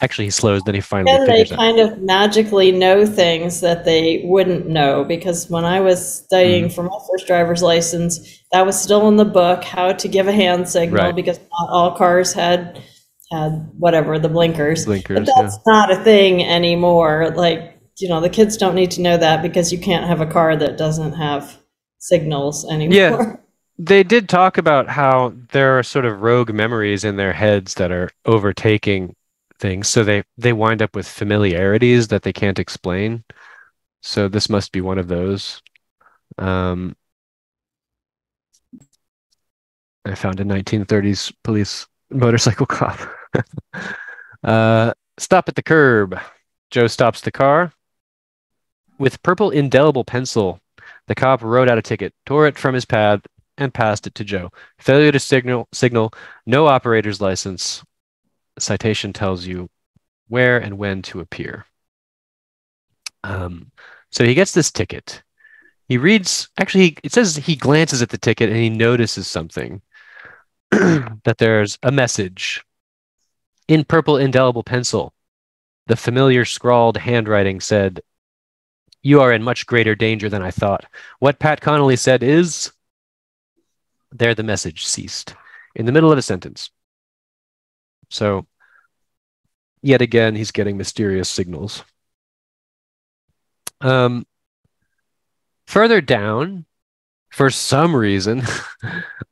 Actually, he slows, then he finally figures out. They kind of magically know things that they wouldn't know, because when I was studying for my first driver's license, that was still in the book, how to give a hand signal, Right. because not all cars had whatever, the blinkers. But Blinkers, that's not a thing anymore. Like, the kids don't need to know that, because you can't have a car that doesn't have signals anymore. Yeah. They did talk about how there are sort of rogue memories in their heads that are overtaking things. So they wind up with familiarities that they can't explain. So this must be one of those. I found a 1930s police motorcycle cop. Stop at the curb. Joe stops the car. With purple indelible pencil, the cop wrote out a ticket, tore it from his pad, and passed it to Joe. Failure to signal, no operator's license. Citation tells you where and when to appear. So he gets this ticket. He reads, actually, it says he glances at the ticket and he notices something, that there's a message in purple indelible pencil. The familiar scrawled handwriting said, "You are in much greater danger than I thought. What Pat Connolly said is..." There the message ceased in the middle of a sentence. So yet again, he's getting mysterious signals. Further down, for some reason,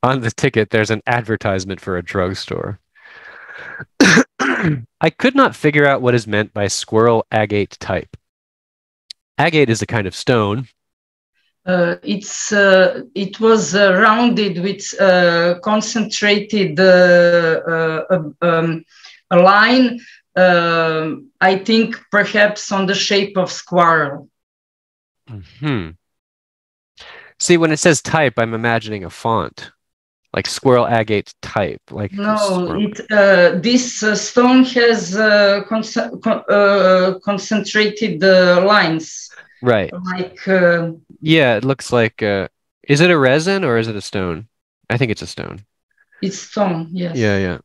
on the ticket, there's an advertisement for a drugstore. I could not figure out what is meant by squirrel agate type. Agate is a kind of stone. It was rounded with concentrated a line, I think perhaps on the shape of squirrel. See, when it says type, I'm imagining a font, like squirrel agate type. Like no, this stone has concentrated lines. Right. Like yeah, it looks like. Is it a resin or is it a stone? I think it's a stone. It's stone. Yes. Yeah.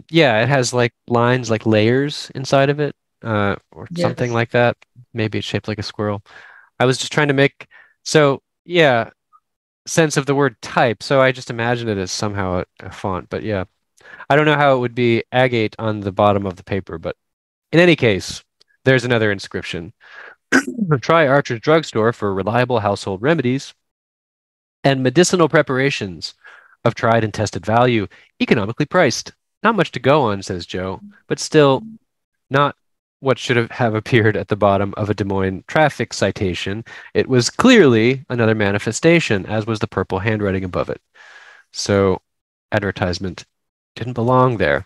Yeah, it has like lines, like layers inside of it, or something like that. Maybe it's shaped like a squirrel. I was just trying to make. So yeah, sense of the word type, so I just imagine it as somehow a font. But yeah, I don't know how it would be agate on the bottom of the paper, but in any case, there's another inscription. Try Archer's Drugstore for reliable household remedies and medicinal preparations of tried and tested value, economically priced. Not much to go on, says Joe, but still not what should have appeared at the bottom of a Des Moines traffic citation. It was clearly another manifestation, as was the purple handwriting above it. So advertisement didn't belong there.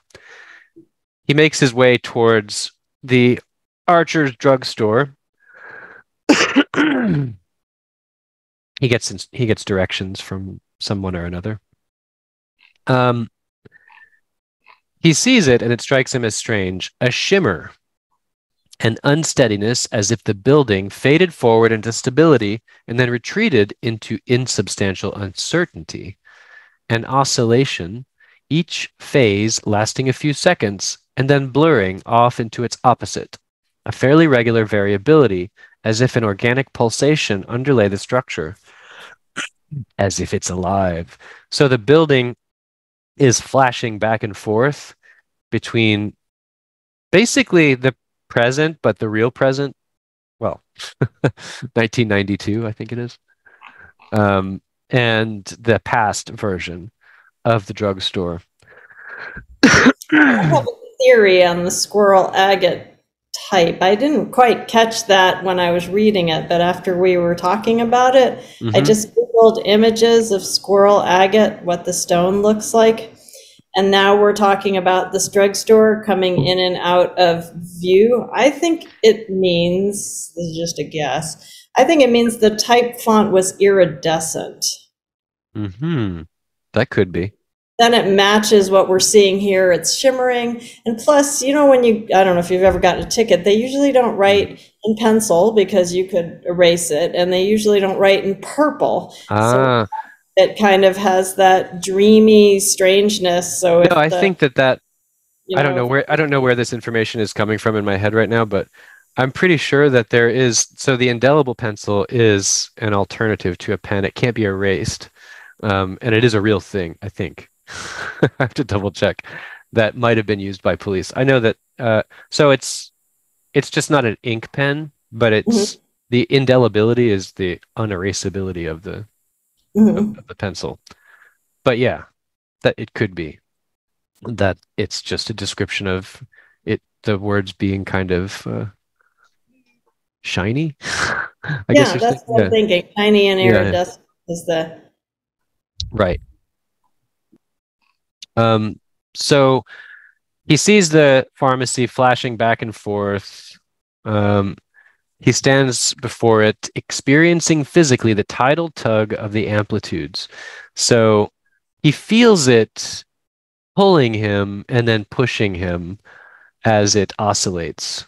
He makes his way towards the Archer's Drugstore. He gets directions from someone or another. He sees it, and it strikes him as strange. A shimmer, an unsteadiness, as if the building faded forward into stability and then retreated into insubstantial uncertainty. An oscillation, each phase lasting a few seconds and then blurring off into its opposite. A fairly regular variability, as if an organic pulsation underlay the structure, as if it's alive. So the building is flashing back and forth between basically the present, but the real present. Well, 1992, I think it is. And the past version of the drugstore. I have a theory on the squirrel agate type. I didn't quite catch that when I was reading it, but after we were talking about it, I just Googled images of squirrel agate, what the stone looks like. And now we're talking about this drugstore coming in and out of view. I think it means, this is just a guess, I think it means the type font was iridescent. That could be. Then it matches what we're seeing here. It's shimmering. And plus, you know, when I don't know if you've ever gotten a ticket, they usually don't write in pencil because you could erase it. And they usually don't write in purple. So it kind of has that dreamy strangeness. So no, I think that I don't know where this information is coming from in my head right now, but I'm pretty sure that there is. So the indelible pencil is an alternative to a pen. It can't be erased, and it is a real thing, I think. I have to double check. That might have been used by police. I know that. So it's just not an ink pen, but it's the indelibility is the unerasability of the of the pencil. But yeah, that it could be that it's just a description of it. The words being kind of shiny. I guess that's what I'm thinking. Shiny and iridescent is the right. So he sees the pharmacy flashing back and forth. He stands before it, experiencing physically the tidal tug of the amplitudes. So he feels it pulling him and then pushing him as it oscillates.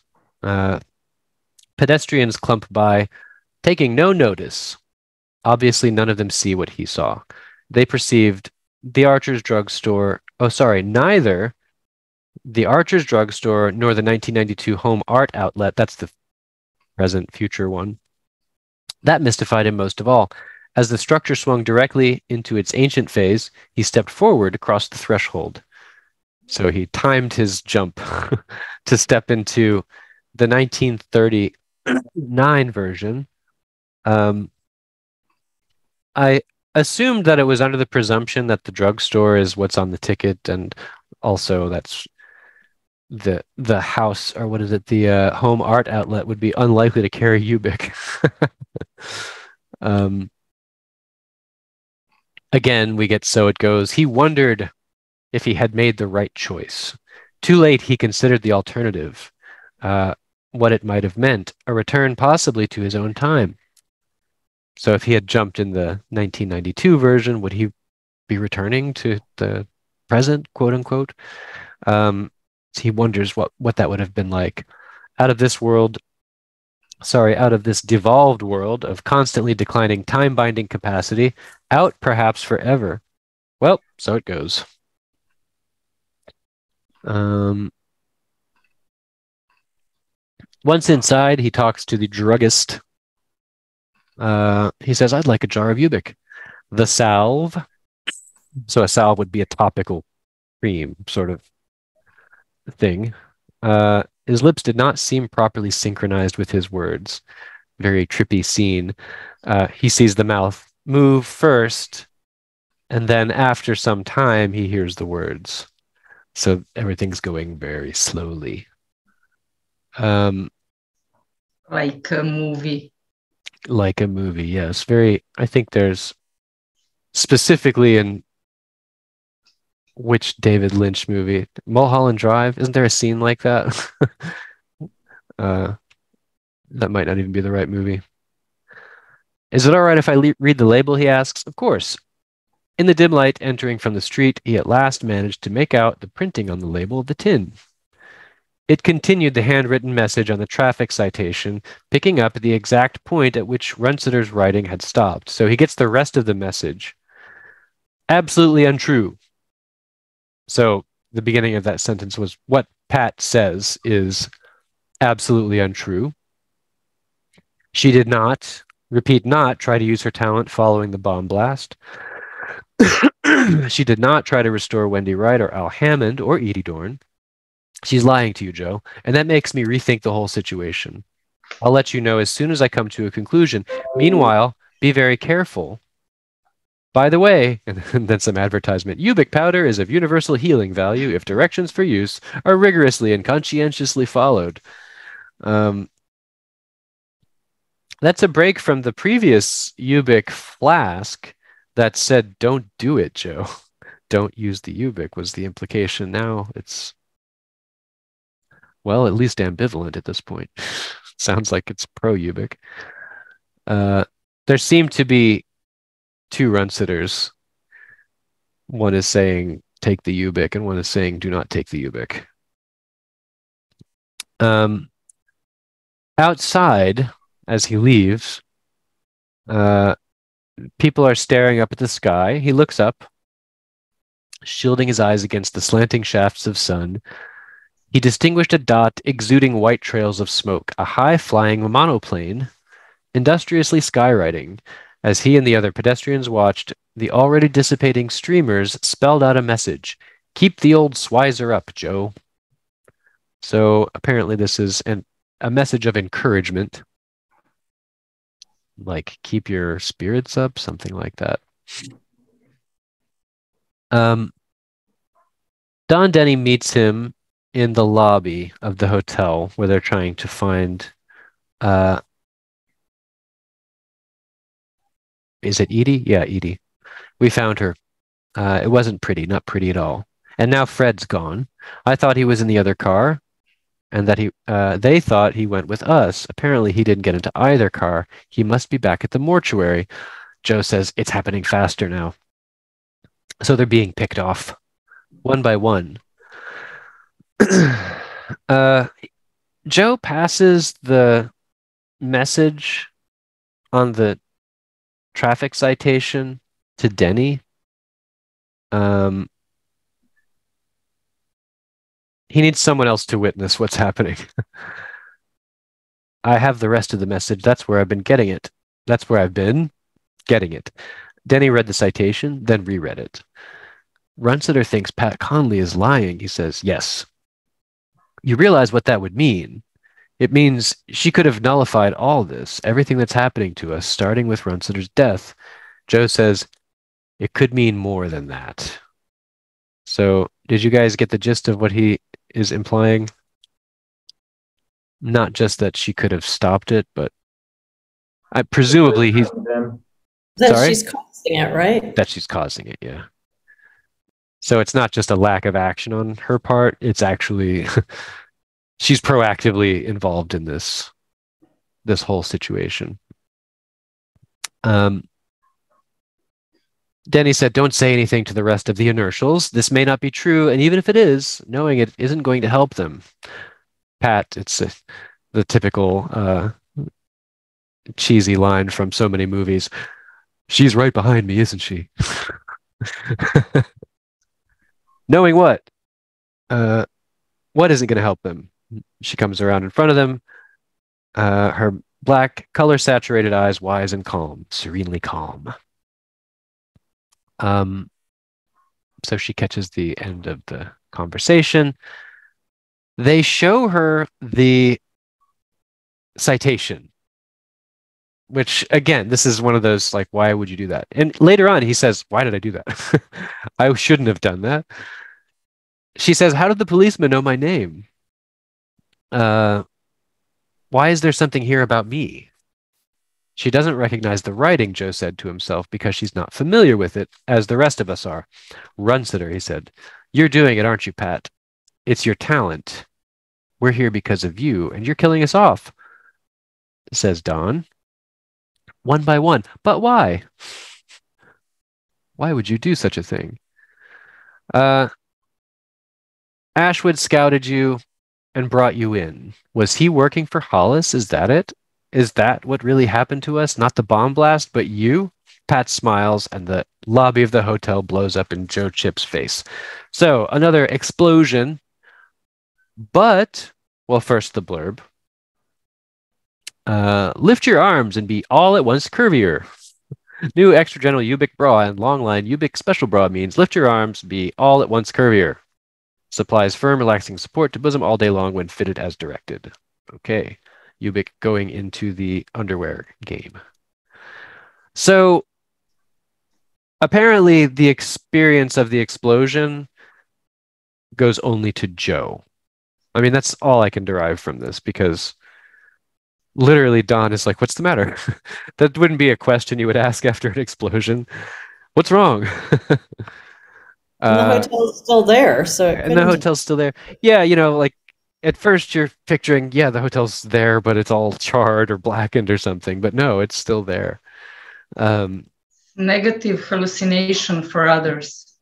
Pedestrians clump by, taking no notice. Obviously, none of them see what he saw. They perceived the Archer's Drugstore. Oh, sorry, neither the Archer's Drugstore nor the 1992 Home Art Outlet. That's the present future one. That mystified him most of all. As the structure swung directly into its ancient phase, he stepped forward across the threshold. So he timed his jump to step into the 1939 version. I assumed that it was under the presumption that the drugstore is what's on the ticket, and also that's the house, or what is it, the home art outlet would be unlikely to carry Ubik. Again, we get so it goes. He wondered if he had made the right choice. Too late, he considered the alternative, what it might have meant, a return possibly to his own time. So if he had jumped in the 1992 version, would he be returning to the present, quote unquote? He wonders what that would have been like. Out of this devolved world of constantly declining time-binding capacity, out perhaps forever. Well, so it goes. Once inside, he talks to the druggist. He says, "I'd like a jar of Ubik." The salve. So a salve would be a topical cream sort of thing. His lips did not seem properly synchronized with his words. Very trippy scene. He sees the mouth move first, and then after some time, he hears the words. So everything's going very slowly. Like a movie. Like a movie, yes. Very, I think there's specifically in which David Lynch movie? Mulholland Drive? Isn't there a scene like that? That might not even be the right movie. Is it all right if I read the label? He asks. Of course. In the dim light entering from the street, he at last managed to make out the printing on the label of the tin. It continued the handwritten message on the traffic citation, picking up the exact point at which Runsiter's writing had stopped. So he gets the rest of the message. Absolutely untrue. So the beginning of that sentence was what Pat says is absolutely untrue. She did not, repeat, not try to use her talent following the bomb blast. She did not try to restore Wendy Wright or Al Hammond or Edie Dorn. She's lying to you, Joe, and that makes me rethink the whole situation. I'll let you know as soon as I come to a conclusion. Meanwhile, be very careful. By the way, and then some advertisement, Ubik powder is of universal healing value if directions for use are rigorously and conscientiously followed. That's a break from the previous Ubik flask that said, don't do it, Joe. Don't use the Ubik was the implication. Now it's, well, at least ambivalent at this point. Sounds like it's pro-Ubik. There seem to be two run-sitters. One is saying, take the Ubik, and one is saying, do not take the Ubik. Outside, as he leaves, people are staring up at the sky. He looks up, shielding his eyes against the slanting shafts of sun. He distinguished a dot exuding white trails of smoke, a high-flying monoplane, industriously skywriting. As he and the other pedestrians watched, the already dissipating streamers spelled out a message. Keep the old Swizer up, Joe. So apparently this is a message of encouragement. Like, keep your spirits up, something like that. Don Denny meets him in the lobby of the hotel where they're trying to find, is it Edie? Yeah, Edie. We found her. It wasn't pretty, not pretty at all. And now Fred's gone. I thought he was in the other car, and that they thought he went with us. Apparently he didn't get into either car. He must be back at the mortuary. Joe says it's happening faster now. So they're being picked off one by one. Joe passes the message on the traffic citation to Denny. He needs someone else to witness what's happening. I have the rest of the message. That's where I've been getting it. That's where I've been getting it. Denny read the citation, then reread it. Runsiter thinks Pat Conley is lying. He says, yes. You realize what that would mean. It means she could have nullified all this, everything that's happening to us, starting with Runsiter's death. Joe says, it could mean more than that. So did you guys get the gist of what he is implying? Not just that she could have stopped it, but presumably he's... That she's causing it, right? That she's causing it, yeah. So it's not just a lack of action on her part. It's actually she's proactively involved in this whole situation. Denny said, don't say anything to the rest of the inertials. This may not be true, and even if it is, knowing it isn't going to help them. Pat, it's the typical cheesy line from so many movies. She's right behind me, isn't she? Knowing what? What isn't going to help them? She comes around in front of them. Her black, color-saturated eyes, wise and calm, serenely calm. So she catches the end of the conversation. They show her the citation, which again, this is one of those like, why would you do that? And later on, he says, why did I do that? I shouldn't have done that. She says, how did the policeman know my name? Why is there something here about me? She doesn't recognize the writing, Joe said to himself, because she's not familiar with it, as the rest of us are. Runciter, he said. You're doing it, aren't you, Pat? It's your talent. We're here because of you, and you're killing us off, says Don. One by one. But why? Why would you do such a thing? Ashwood scouted you and brought you in. Was he working for Hollis? Is that it? Is that what really happened to us? Not the bomb blast, but you? Pat smiles, and the lobby of the hotel blows up in Joe Chip's face. So, another explosion. But, well, first the blurb. Lift your arms and be all at once curvier. New extra general Ubik bra and long line Ubik special bra means lift your arms, be all at once curvier. Supplies firm, relaxing support to bosom all day long when fitted as directed. Okay. Ubik going into the underwear game. So apparently the experience of the explosion goes only to Joe. I mean, that's all I can derive from this because literally Don is like, what's the matter? That wouldn't be a question you would ask after an explosion. What's wrong? And the hotel's still there, so and the hotel's still there. Yeah, you know, like at first you're picturing, yeah, the hotel's there, but it's all charred or blackened or something. But no, it's still there. Negative hallucination for others.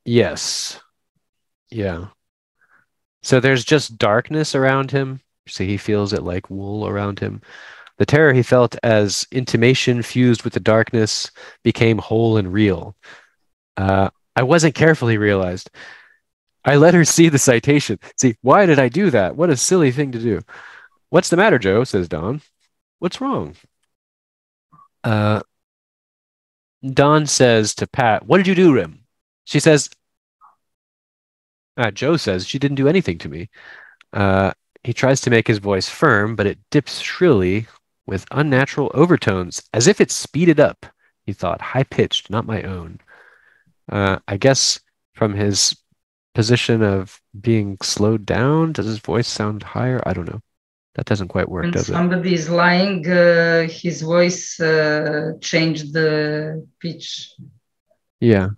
Yes. Yeah. So there's just darkness around him. So he feels it like wool around him. The terror he felt as intimation fused with the darkness became whole and real. I wasn't careful, he realized. I let her see the citation. See, why did I do that? What a silly thing to do. What's the matter, Joe? Says Don. What's wrong? Don says to Pat, what did you do to him? She says, Joe says, she didn't do anything to me. He tries to make his voice firm, but it dips shrilly with unnatural overtones, as if it's speeded up, he thought, high-pitched, not my own. I guess from his position of being slowed down, does his voice sound higher? I don't know. That doesn't quite work, does it? When somebody is lying, his voice changed the pitch. Yeah.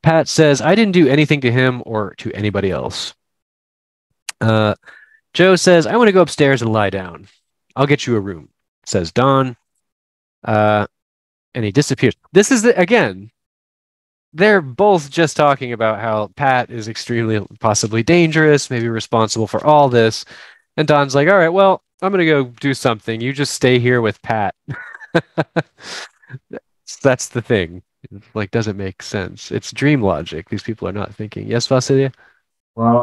Pat says, I didn't do anything to him or to anybody else. Joe says, I want to go upstairs and lie down. I'll get you a room, says Don. And he disappears. This is, again, they're both just talking about how Pat is extremely possibly dangerous, maybe responsible for all this. And Don's like, all right, well, I'm going to go do something. You just stay here with Pat. That's the thing. It, like, doesn't make sense. It's dream logic. These people are not thinking. Yes, Vasilia? Well,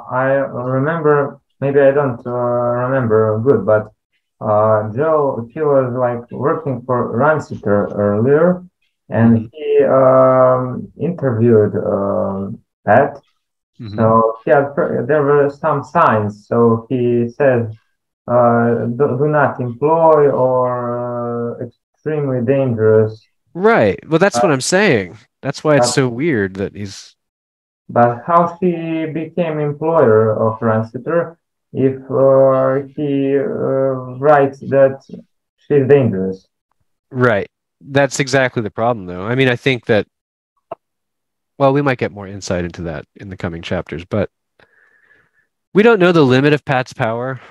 I remember, maybe I don't remember good, but Joe, he was like working for Runciter earlier, and he interviewed Pat. So there were some signs. So he said, do not employ or extremely dangerous. Right. Well, that's what I'm saying. That's why it's so weird that he's... But how she became employer of Runciter if he writes that she's dangerous? Right. That's exactly the problem, though. I mean, I think that, well, we might get more insight into that in the coming chapters, but we don't know the limit of Pat's power.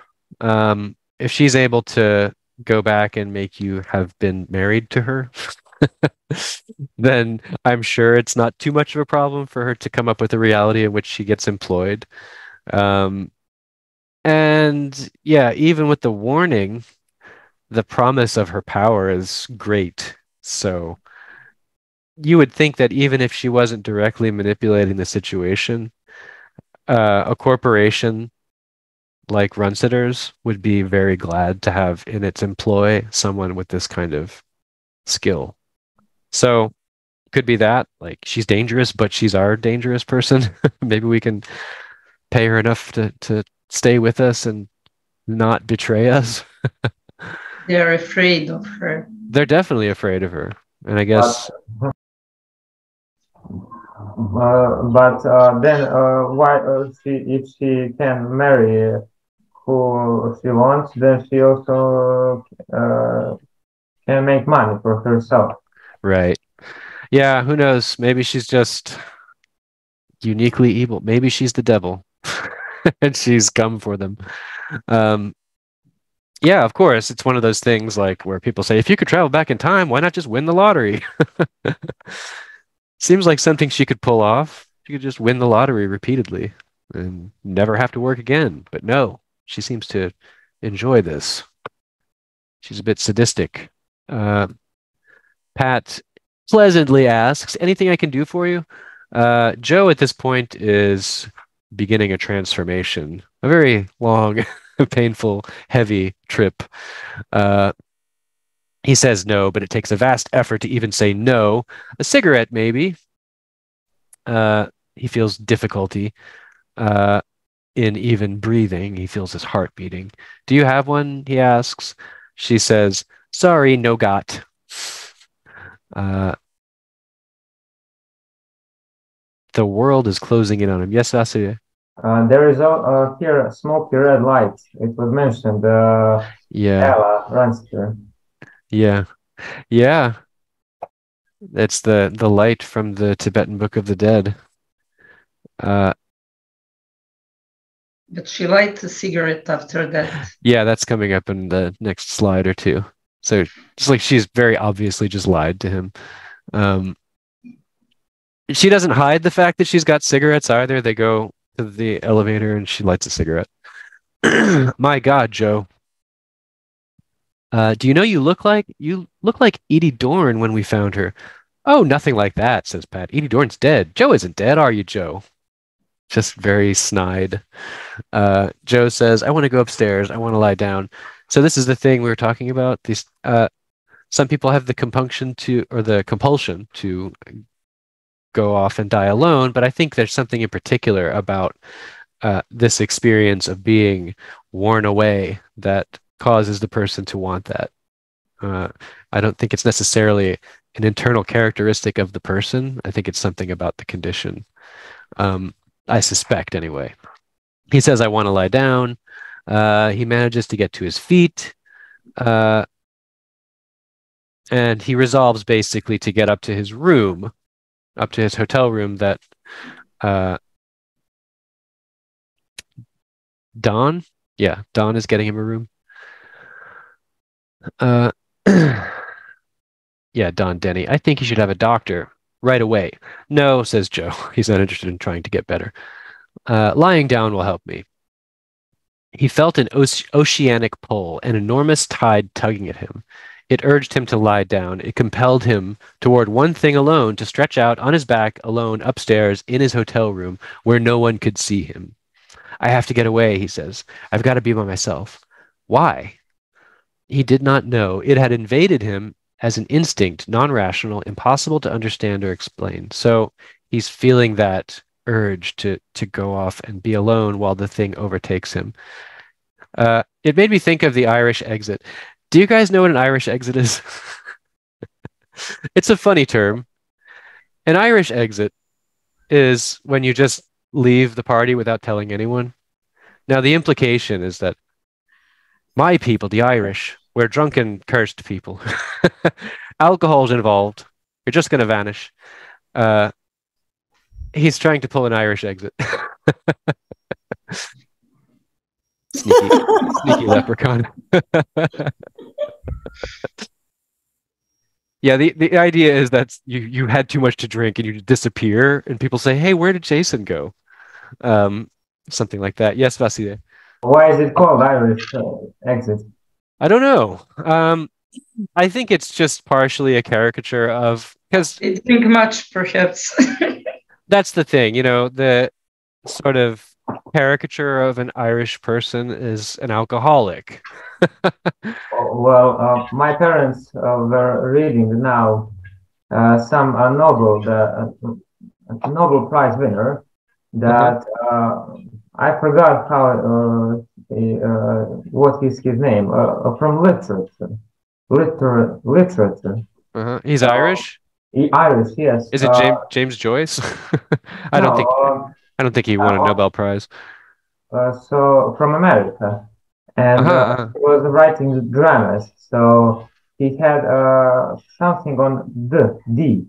If she's able to go back and make you have been married to her, then I'm sure it's not too much of a problem for her to come up with a reality in which she gets employed. And yeah, even with the warning, the promise of her power is great. So you would think that even if she wasn't directly manipulating the situation, a corporation like Runciter's would be very glad to have in its employ someone with this kind of skill. So could be that, like, she's dangerous, but she's our dangerous person. Maybe we can pay her enough to stay with us and not betray us. They're afraid of her. They're definitely afraid of her. And I guess... Then why if she can marry who she wants, then she also can make money for herself. Right. Yeah, who knows? Maybe she's just uniquely evil. Maybe she's the devil and she's come for them. Yeah, of course. It's one of those things like where people say, if you could travel back in time, why not just win the lottery? Seems like something she could pull off. She could just win the lottery repeatedly and never have to work again. But no, she seems to enjoy this. She's a bit sadistic. Pat pleasantly asks, anything I can do for you? Joe at this point is beginning a transformation, a very long, painful, heavy trip. He says no, but it takes a vast effort to even say no. A cigarette, maybe. He feels difficulty in even breathing. He feels his heart beating. Do you have one? He asks. She says, sorry, no got. The world is closing in on him. Yes, Vasily? There is here a smoky red light. It was mentioned. Yeah. Ella runs here. Yeah. Yeah. It's the light from the Tibetan Book of the Dead. But she lights a cigarette after that. Yeah, that's coming up in the next slide or two. So just like she's very obviously just lied to him. She doesn't hide the fact that she's got cigarettes either. They go to the elevator and she lights a cigarette. My God, Joe. Do you know you look like Edie Dorn when we found her? Oh, nothing like that, says Pat. Edie Dorn's dead. Joe isn't dead, are you, Joe? Just very snide. Joe says, I want to go upstairs. I want to lie down. So this is the thing we were talking about. These some people have the compulsion to go off and die alone, but I think there's something in particular about this experience of being worn away that causes the person to want that. I don't think it's necessarily an internal characteristic of the person. I think it's something about the condition. I suspect, anyway. He says, I want to lie down. He manages to get to his feet. And he resolves basically to get up to his room, up to his hotel room that Don? Yeah, Don is getting him a room. Yeah, Don Denny. I think you should have a doctor right away. No, says Joe. He's not interested in trying to get better. Lying down will help me. He felt an oceanic pull, an enormous tide tugging at him. It urged him to lie down. It compelled him toward one thing alone, to stretch out on his back alone upstairs in his hotel room where no one could see him. I have to get away, he says. I've got to be by myself. Why? He did not know. It had invaded him as an instinct, non-rational, impossible to understand or explain. So he's feeling that urge to go off and be alone while the thing overtakes him. It made me think of the Irish exit. Do you guys know what an Irish exit is? It's a funny term. An Irish exit is when you just leave the party without telling anyone. Now, the implication is that my people, the Irish, we're drunken, cursed people. Alcohol's involved. You're just going to vanish. He's trying to pull an Irish exit. Sneaky leprechaun. Yeah, the idea is that you had too much to drink and you disappear, and people say, "Hey, where did Jason go?" Something like that. Yes, Vasile. Why is it called Irish exit? I don't know. I think it's just partially a caricature of, because it's drink much, perhaps. That's the thing, the sort of caricature of an Irish person is an alcoholic. Well, my parents were reading now some Nobel Prize winner that I forgot how what is his name from literature. He's Irish. Irish, yes. Is it James Joyce? I don't think No, I don't think he won a Nobel Prize. so from America, and he was writing dramas. So he had something on the D.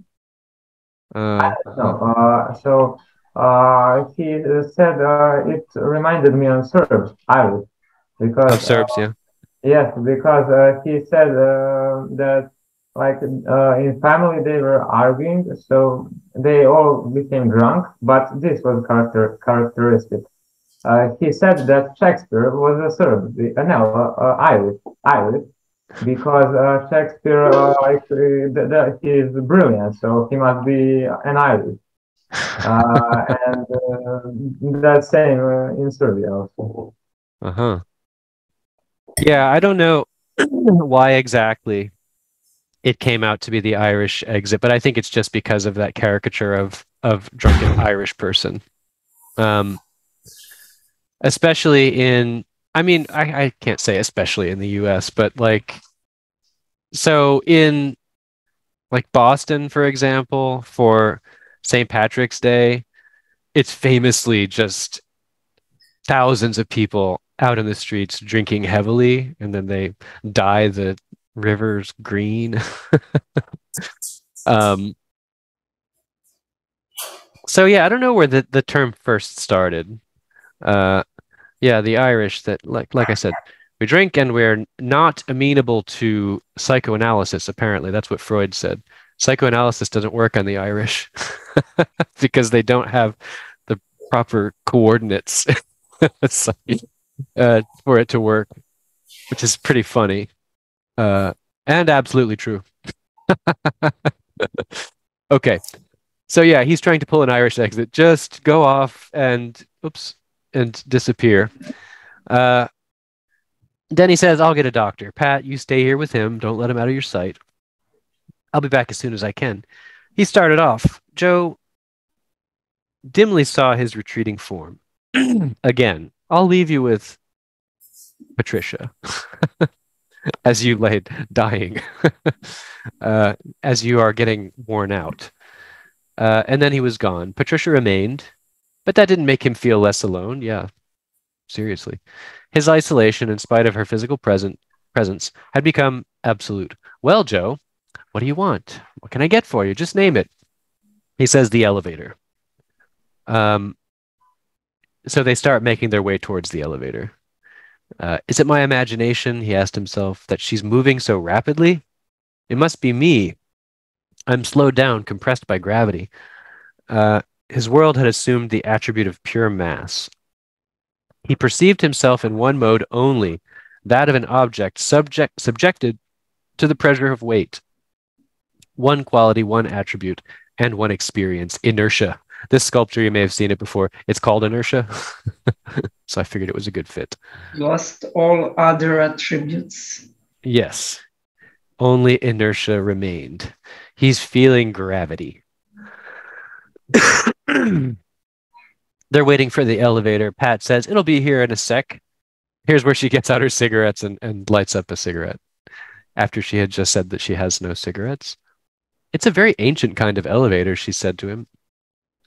No, so he said it reminded me of Serbs, Irish, because Of Serbs, yeah. yes, because he said that like in family they were arguing, so they all became drunk, but this was characteristic. He said that Shakespeare was a Serb, no, Irish, because Shakespeare he is brilliant, so he must be an Irish, and that same in Serbia also. Yeah, I don't know why exactly it came out to be the Irish exit, but I think it's just because of that caricature of drunken Irish person. Especially in, I mean, I can't say especially in the US, but like, so in like Boston, for example, for St. Patrick's Day, it's famously just thousands of people out in the streets drinking heavily, and then they dye the rivers green. Um, so yeah, I don't know where the term first started. Yeah, the Irish that like I said, we drink and we're not amenable to psychoanalysis, apparently. That's what Freud said. Psychoanalysis doesn't work on the Irish because they don't have the proper coordinates for it to work, which is pretty funny. And absolutely true. Okay. So yeah, he's trying to pull an Irish exit. Just go off and oops and disappear. Then he says, I'll get a doctor. Pat, you stay here with him. Don't let him out of your sight. I'll be back as soon as I can. He started off. Joe dimly saw his retreating form. Again, I'll leave you with Patricia as you lay dying, as you are getting worn out. And then he was gone. Patricia remained, but that didn't make him feel less alone. Yeah, seriously. His isolation, in spite of her physical presence, had become absolute. Well, Joe, what do you want? What can I get for you? Just name it. He says the elevator. So they start making their way towards the elevator. Is it my imagination, he asked himself, that she's moving so rapidly? It must be me. I'm slowed down, compressed by gravity. His world had assumed the attribute of pure mass. He perceived himself in one mode only, that of an object subjected to the pressure of weight. One quality, one attribute, and one experience, inertia. This sculpture, you may have seen it before. It's called inertia. So I figured it was a good fit. Lost all other attributes. Yes. Only inertia remained. He's feeling gravity. They're waiting for the elevator. Pat says, it'll be here in a sec. Here's where she gets out her cigarettes and lights up a cigarette after she had just said that she has no cigarettes. It's a very ancient kind of elevator, she said to him,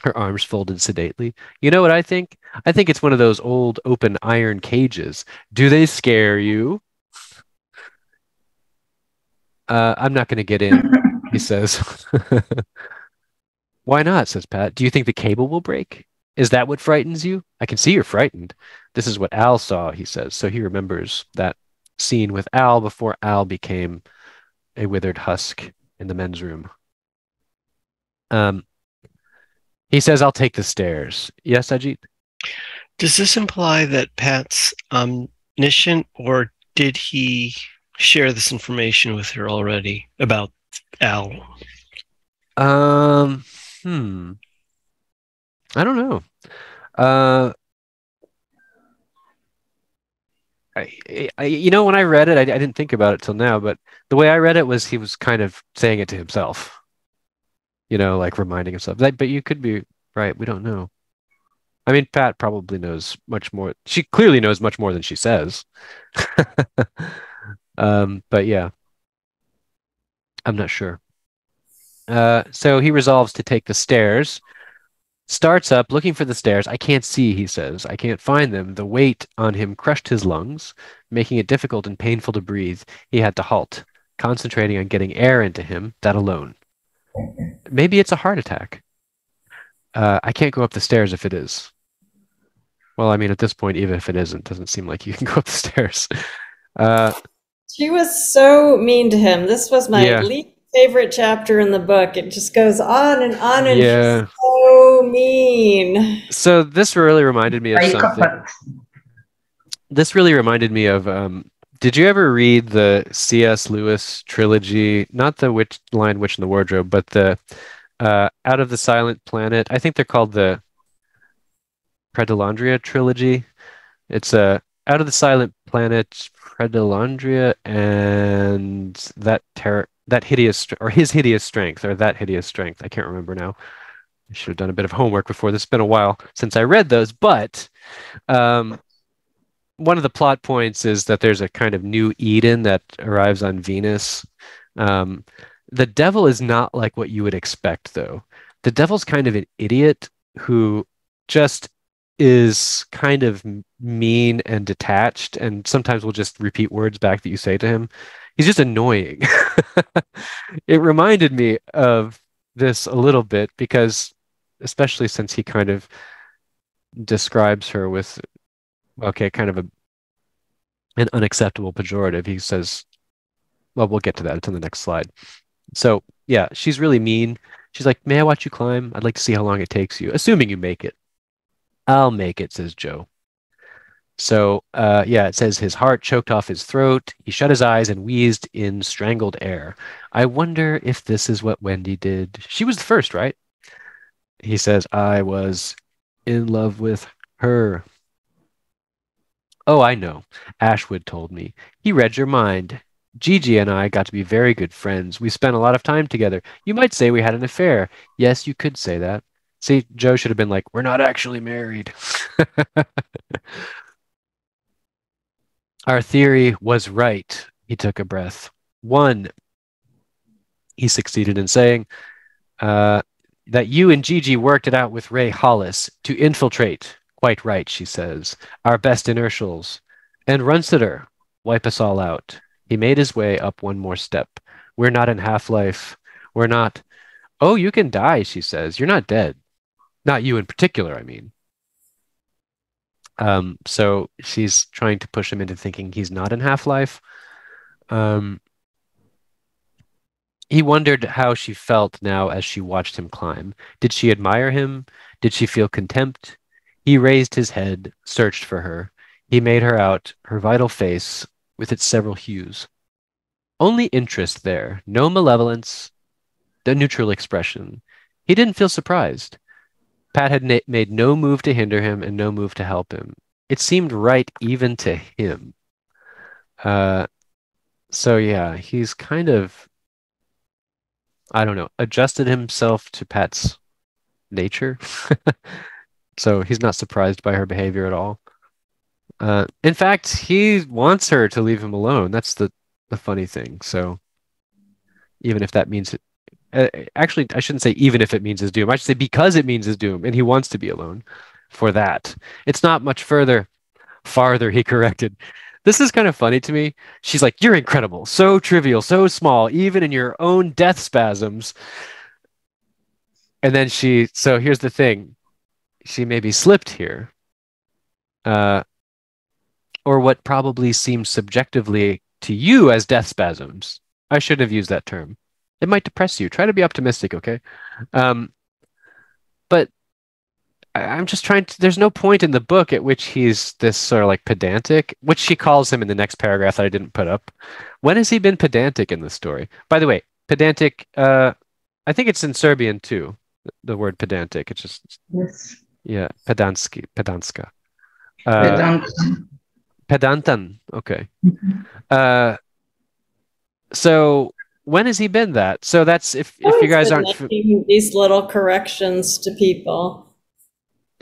her arms folded sedately. You know what I think? I think it's one of those old open iron cages. Do they scare you? I'm not going to get in, he says. Why not, says Pat. Do you think the cable will break? Is that what frightens you? I can see you're frightened. This is what Al saw, he says. So he remembers that scene with Al before Al became a withered husk in the men's room. He says, I'll take the stairs. Yes, Ajit? Does this imply that Pat's omniscient, or did he share this information with her already about Al? I don't know. When I read it, I didn't think about it till now, but the way I read it was he was kind of saying it to himself. like reminding himself. But you could be right. We don't know. I mean, Pat probably knows much more. She clearly knows much more than she says. But yeah, I'm not sure. So he resolves to take the stairs, starts up looking for the stairs. I can't see, he says. I can't find them. The weight on him crushed his lungs, making it difficult and painful to breathe. He had to halt, concentrating on getting air into him, that alone. Maybe it's a heart attack. I can't go up the stairs if it is. Well, I mean, at this point, even if it isn't, it doesn't seem like you can go up the stairs. She was so mean to him. This was my least favorite chapter in the book. It just goes on and she's so mean. So this really reminded me of something. This really reminded me of, did you ever read the C.S. Lewis trilogy? Not the Lion, Witch, and the Wardrobe, but the Out of the Silent Planet. I think they're called the Predalandria trilogy. It's Out of the Silent Planet, Predalandria, and that hideous, or His Hideous Strength, or That Hideous Strength. I can't remember now. I should have done a bit of homework before. This has been a while since I read those, but one of the plot points is that there's a kind of new Eden that arrives on Venus. The devil is not like what you would expect, though. The devil's kind of an idiot who just is kind of mean and detached, and sometimes will just repeat words back that you say to him. He's just annoying. It reminded me of this a little bit because, especially since he kind of describes her with, okay, kind of an unacceptable pejorative. He says, well, we'll get to that. It's on the next slide. So yeah, she's really mean. She's like, may I watch you climb? I'd like to see how long it takes you, assuming you make it. I'll make it, says Joe. So yeah, it says his heart choked off his throat. He shut his eyes and wheezed in strangled air. I wonder if this is what Wendy did. She was the first, right? He says, I was in love with her. Oh, I know. Ashwood told me. He read your mind. Gigi and I got to be very good friends. We spent a lot of time together. You might say we had an affair. Yes, you could say that. See, Joe should have been like, we're not actually married. Our theory was right. He took a breath. One, he succeeded in saying, that you and Gigi worked it out with Ray Hollis to infiltrate. Quite right, she says. Our best inertials. And Runsiter, wipe us all out. He made his way up one more step. We're not in Half-Life. We're not. Oh, you can die, she says. You're not dead. Not you in particular, I mean. So she's trying to push him into thinking he's not in Half-Life. He wondered how she felt now as she watched him climb. Did she admire him? Did she feel contempt? He raised his head, searched for her. He made her out, her vital face, with its several hues. Only interest there, no malevolence, the neutral expression. He didn't feel surprised. Pat had made no move to hinder him and no move to help him. It seemed right even to him. So yeah, he's kind of, I don't know, adjusted himself to Pat's nature. So he's not surprised by her behavior at all. In fact, he wants her to leave him alone. That's the funny thing. So even if that means it, actually, I shouldn't say even if it means his doom. I should say because it means his doom, and he wants to be alone for that. It's not much farther, he corrected. This is kind of funny to me. She's like, you're incredible, so trivial, so small, even in your own death spasms. And then so here's the thing. She maybe slipped here. Or what probably seems subjectively to you as death spasms. I shouldn't have used that term. It might depress you. Try to be optimistic, okay? But I'm just trying to, there's no point in the book at which he's this sort of like pedantic, which she calls him in the next paragraph that I didn't put up. When has he been pedantic in this story? By the way, pedantic, I think it's in Serbian too, the word pedantic. It's just, yes. Yeah, pedanska. Pedantan, okay. So when has he been that? So that's if you guys aren't making these little corrections to people.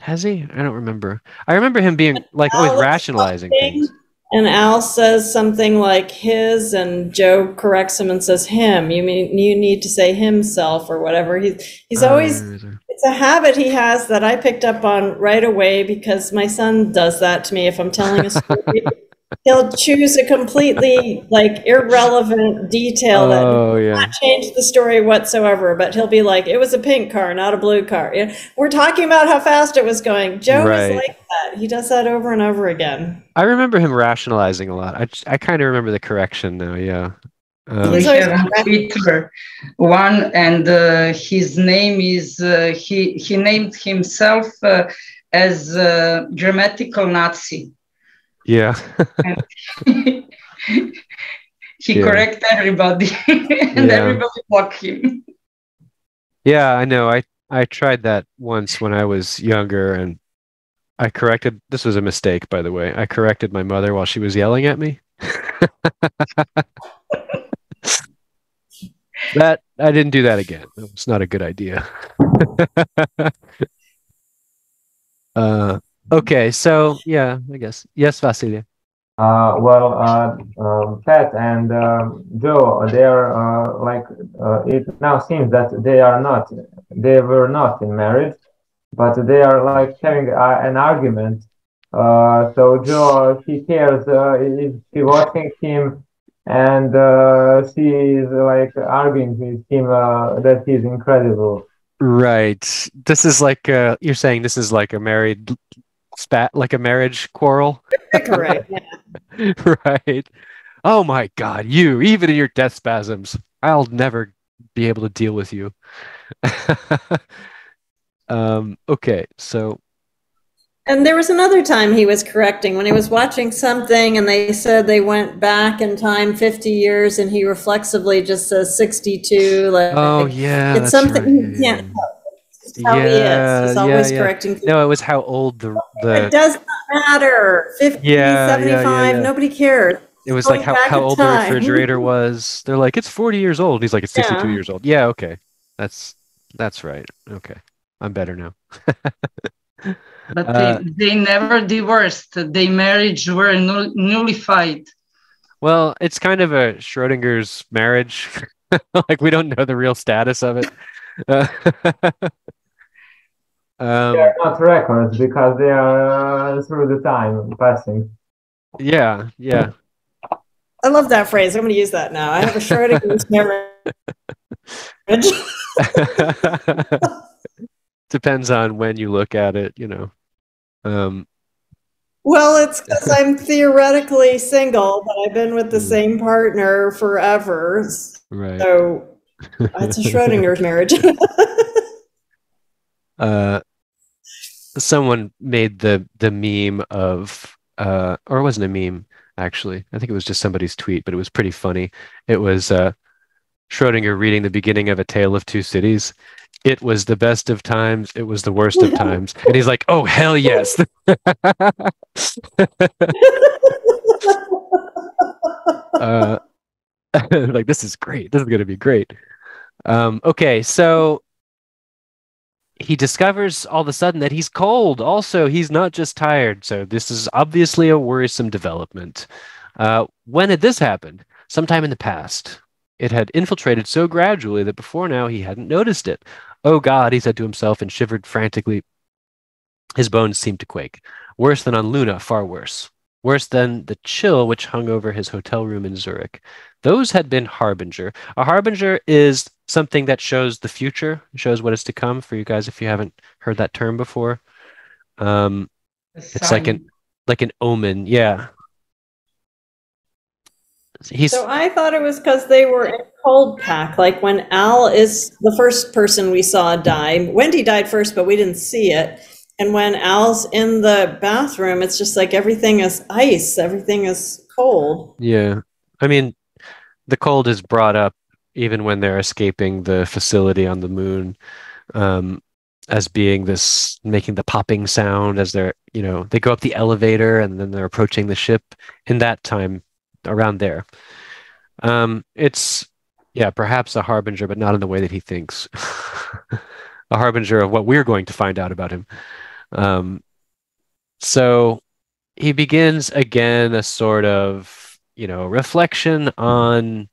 Has he? I don't remember. I remember him being like always rationalizing things. And Al says something like his, and Joe corrects him and says him. You need to say himself or whatever. He's always, it's a habit he has that I picked up on right away because my son does that to me if I'm telling a story. He'll choose a completely like irrelevant detail that will not change the story whatsoever, but he'll be like, it was a pink car, not a blue car. We're talking about how fast it was going. Joe is like that. He does that over and over again. I remember him rationalizing a lot. I kind of remember the correction now, yeah. We have on Twitter one, and his name is, he named himself as Grammatical Nazi. Yeah. He correct everybody and everybody blocked him. Yeah, I know. I tried that once when I was younger, and I corrected, this was a mistake, by the way. I corrected my mother while she was yelling at me. That I didn't do that again. It's not a good idea. Okay, so yeah, I guess. Yes, Vasilia. Pat and Joe, they are like it now seems that they were not in marriage, but they are like having an argument. So Joe, she cares, is she watching him, and she is like arguing with him that he's incredible. Right. This is like you're saying this is like a married like a marriage quarrel. Correct. Yeah. Right. Oh my God, you, even in your death spasms, I'll never be able to deal with you. Okay, so. And there was another time he was correcting when he was watching something and they said they went back in time 50 years and he reflexively just says 62. Like, oh yeah, it's something you can't help. How he is. He's always correcting people. No, it was how old the It does not matter. 50, 75, nobody cares. It was like how old the refrigerator was. They're like, it's 40 years old. He's like, it's 62 years old. Yeah, okay. That's right. Okay. I'm better now. But they never divorced. Their marriage were nullified. Well, it's kind of a Schrodinger's marriage. Like, we don't know the real status of it. They are not records because they are through the time passing. Yeah, yeah. I love that phrase. I'm going to use that now. I have a Schrodinger's marriage. Depends on when you look at it, you know. Well, it's because I'm theoretically single, but I've been with the same partner forever. Right. So it's a Schrodinger's marriage. Someone made the meme of or it wasn't a meme actually. I think it was just somebody's tweet, but it was pretty funny. It was Schrodinger reading the beginning of A Tale of Two Cities. It was the best of times, it was the worst of times. And he's like, "Oh hell yes." Like, this is great. This is going to be great. Okay, so he discovers all of a sudden that he's cold. Also, he's not just tired. So this is obviously a worrisome development. When had this happened? Sometime in the past. It had infiltrated so gradually that before now he hadn't noticed it. Oh God, he said to himself and shivered frantically. His bones seemed to quake. Worse than on Luna, far worse. Worse than the chill which hung over his hotel room in Zurich. Those had been harbinger. A harbinger is something that shows the future, shows what is to come for you guys if you haven't heard that term before. It's like an omen, yeah. So I thought it was because they were in cold pack. Like when Al is the first person we saw die. Wendy died first, but we didn't see it. And when Al's in the bathroom, it's just like everything is ice. Everything is cold. Yeah. I mean, the cold is brought up even when they're escaping the facility on the moon, as being this, making the popping sound as they're, they go up the elevator and then they're approaching the ship in that time around there. It's Yeah, perhaps a harbinger, but not in the way that he thinks. A harbinger of what we're going to find out about him. So he begins again a sort of, reflection on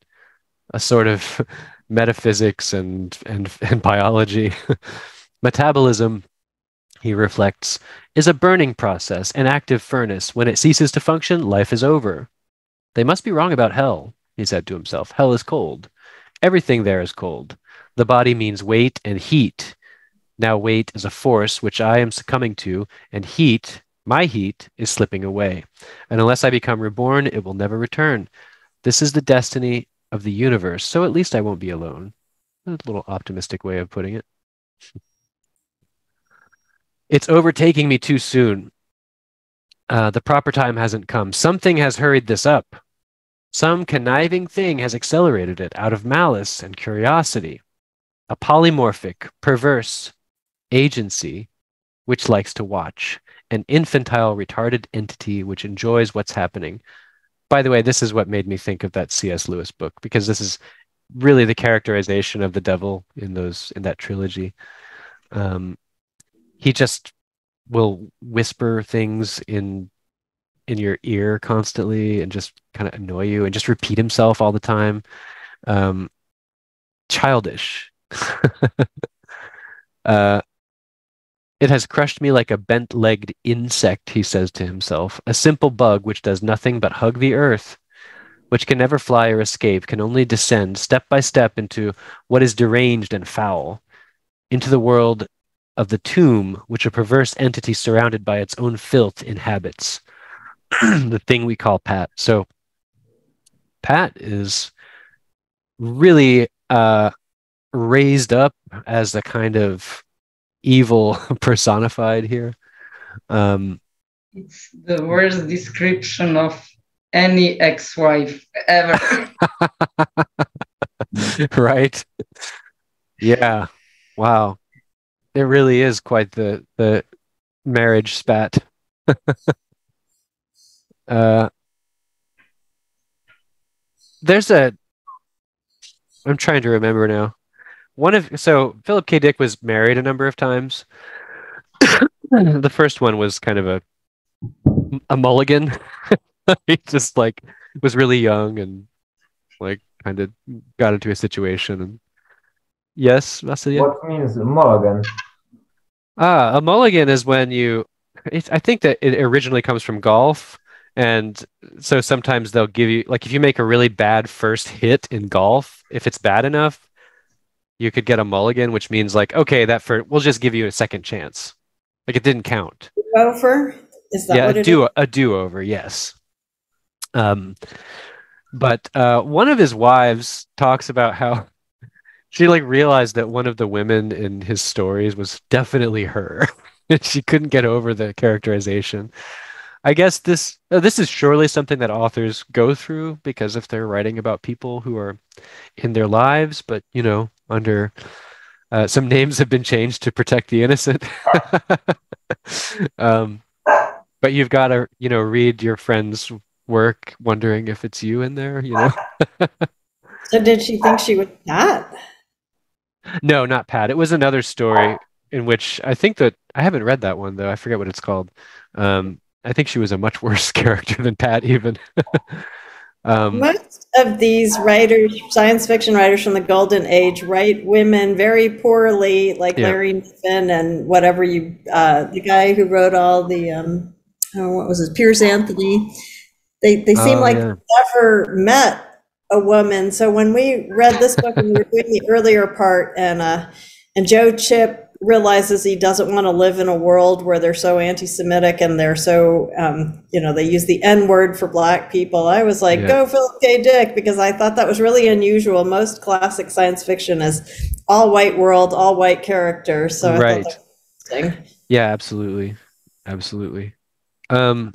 a sort of metaphysics and biology. Metabolism, he reflects, is a burning process, an active furnace. When it ceases to function, life is over. They must be wrong about hell, he said to himself. Hell is cold. Everything there is cold. The body means weight and heat. Now weight is a force which I am succumbing to, and heat, my heat, is slipping away. And unless I become reborn, it will never return. This is the destiny of the universe, so at least I won't be alone. A little optimistic way of putting it. It's overtaking me too soon. The proper time hasn't come. Something has hurried this up. Some conniving thing has accelerated it out of malice and curiosity. A polymorphic, perverse agency which likes to watch. An infantile, retarded entity which enjoys what's happening. By the way, this is what made me think of that C.S. Lewis book, because this is really the characterization of the devil in that trilogy. He just will whisper things in your ear constantly and just kind of annoy you and just repeat himself all the time. Childish. It has crushed me like a bent-legged insect, he says to himself, a simple bug which does nothing but hug the earth, which can never fly or escape, can only descend step by step into what is deranged and foul, into the world of the tomb, which a perverse entity surrounded by its own filth inhabits. The thing we call Pat. So Pat is really raised up as a kind of evil personified here. It's the worst description of any ex-wife ever. Right? Yeah. Wow. It really is quite the marriage spat. I'm trying to remember now. So Philip K. Dick was married a number of times. The first one was kind of a mulligan. He just was really young and kind of got into a situation. And yes, Vasilya? What means mulligan? A mulligan is when I think that it originally comes from golf. And so sometimes they'll give you, if you make a really bad first hit in golf, if it's bad enough, you could get a mulligan, which means okay, we'll just give you a second chance. It didn't count. Over? Is that what it is? A do-over, yes. But one of his wives talks about how she realized that one of the women in his stories was definitely her. And she couldn't get over the characterization. I guess this is surely something that authors go through, because if they're writing about people who are in their lives, but under some names have been changed to protect the innocent. But you've got to read your friend's work wondering if it's you in there. So did she think she was Pat? No, not Pat. It was another story in which I think that I haven't read that one though. I forget what it's called. I think she was a much worse character than Pat even. Most of these writers, science fiction writers from the golden age, write women very poorly, like Larry Niven and whatever the guy who wrote all the what was it, Piers Anthony. They seem like they never met a woman. So when we read this book and we were doing the earlier part, and Joe Chip realizes he doesn't want to live in a world where they're so anti-Semitic and they're so, they use the N-word for Black people. I was like, go Philip K. Dick, because I thought that was really unusual. Most classic science fiction is all white world, all white characters. So I thought that was interesting. Yeah, absolutely. Absolutely. I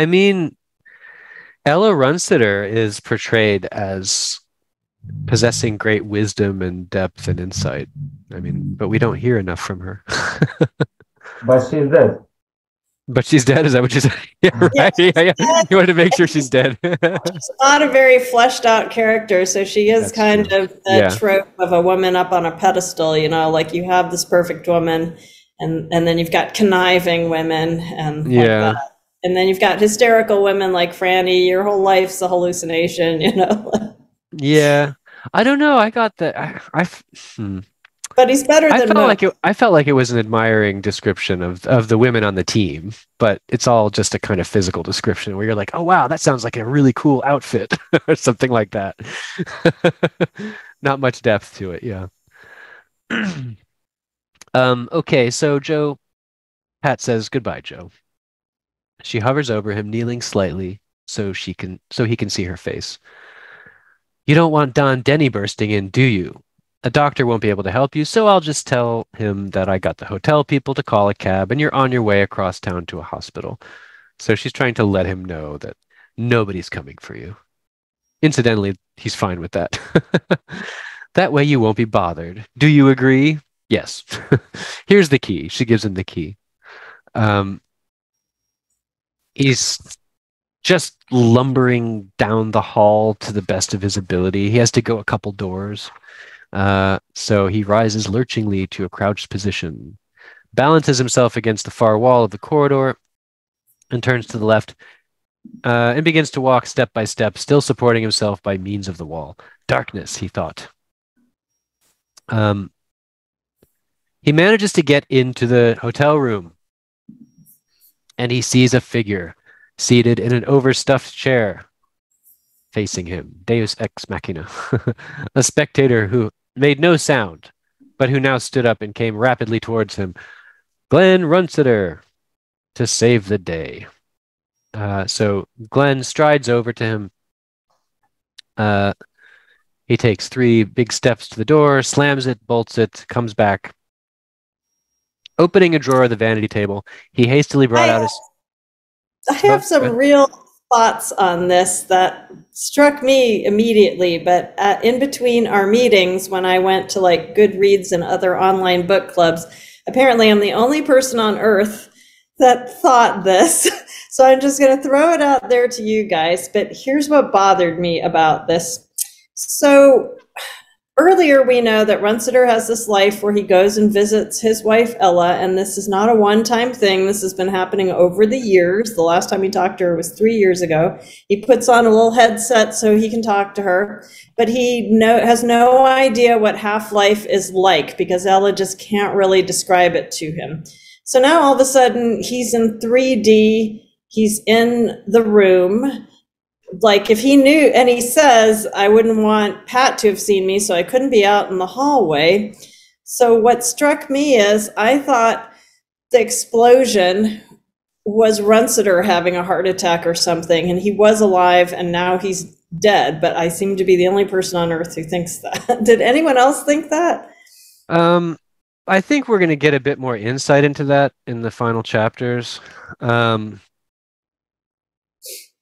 mean, Ella Runsitter is portrayed as possessing great wisdom and depth and insight. I mean, but we don't hear enough from her. But she's dead. But she's dead. Is that what you said? Yeah, right. Yeah. You wanted to make sure she's dead. She's not a very fleshed out character, so she is That's kind true. of the trope of a woman up on a pedestal. Like you have this perfect woman, and then you've got conniving women, and like that. And then you've got hysterical women like Franny. Your whole life's a hallucination. Yeah, I don't know. I got that. But he's better than most. I felt like it was an admiring description of the women on the team, but it's all just a kind of physical description where you're like, oh wow, that sounds like a really cool outfit or something like that. Not much depth to it, yeah. Okay, so Pat says goodbye, Joe. She hovers over him, kneeling slightly so he can see her face. You don't want Don Denny bursting in, do you? A doctor won't be able to help you, so I'll just tell him that I got the hotel people to call a cab and you're on your way across town to a hospital. So she's trying to let him know that nobody's coming for you. Incidentally, he's fine with that. That way you won't be bothered. Do you agree? Yes. Here's the key. She gives him the key. He's just lumbering down the hall to the best of his ability. He has to go a couple doors. So he rises lurchingly to a crouched position, balances himself against the far wall of the corridor, and turns to the left, and begins to walk step by step, still supporting himself by means of the wall. Darkness, he thought. He manages to get into the hotel room, and he sees a figure seated in an overstuffed chair facing him. Deus ex machina. A spectator who made no sound, but who now stood up and came rapidly towards him. Glenn Runsiter to save the day. So Glenn strides over to him. He takes 3 big steps to the door, slams it, bolts it, comes back. Opening a drawer of the vanity table, he hastily brought out his... I have some real thoughts on this that struck me immediately, but in between our meetings, when I went to like Goodreads and other online book clubs, apparently I'm the only person on earth that thought this. So I'm just going to throw it out there to you guys, but here's what bothered me about this. So earlier, we know that Runsiter has this life where he goes and visits his wife, Ella, and this is not a one-time thing. This has been happening over the years. The last time he talked to her was 3 years ago. He puts on a little headset so he can talk to her, but he has no idea what half-life is like because Ella just can't really describe it to him. So now all of a sudden, he's in 3D. He's in the room. Like if he knew, and he says, I wouldn't want Pat to have seen me, so I couldn't be out in the hallway. So what struck me is I thought the explosion was Runsiter having a heart attack or something, and he was alive and now he's dead, but I seem to be the only person on earth who thinks that. Did anyone else think that? I think we're going to get a bit more insight into that in the final chapters.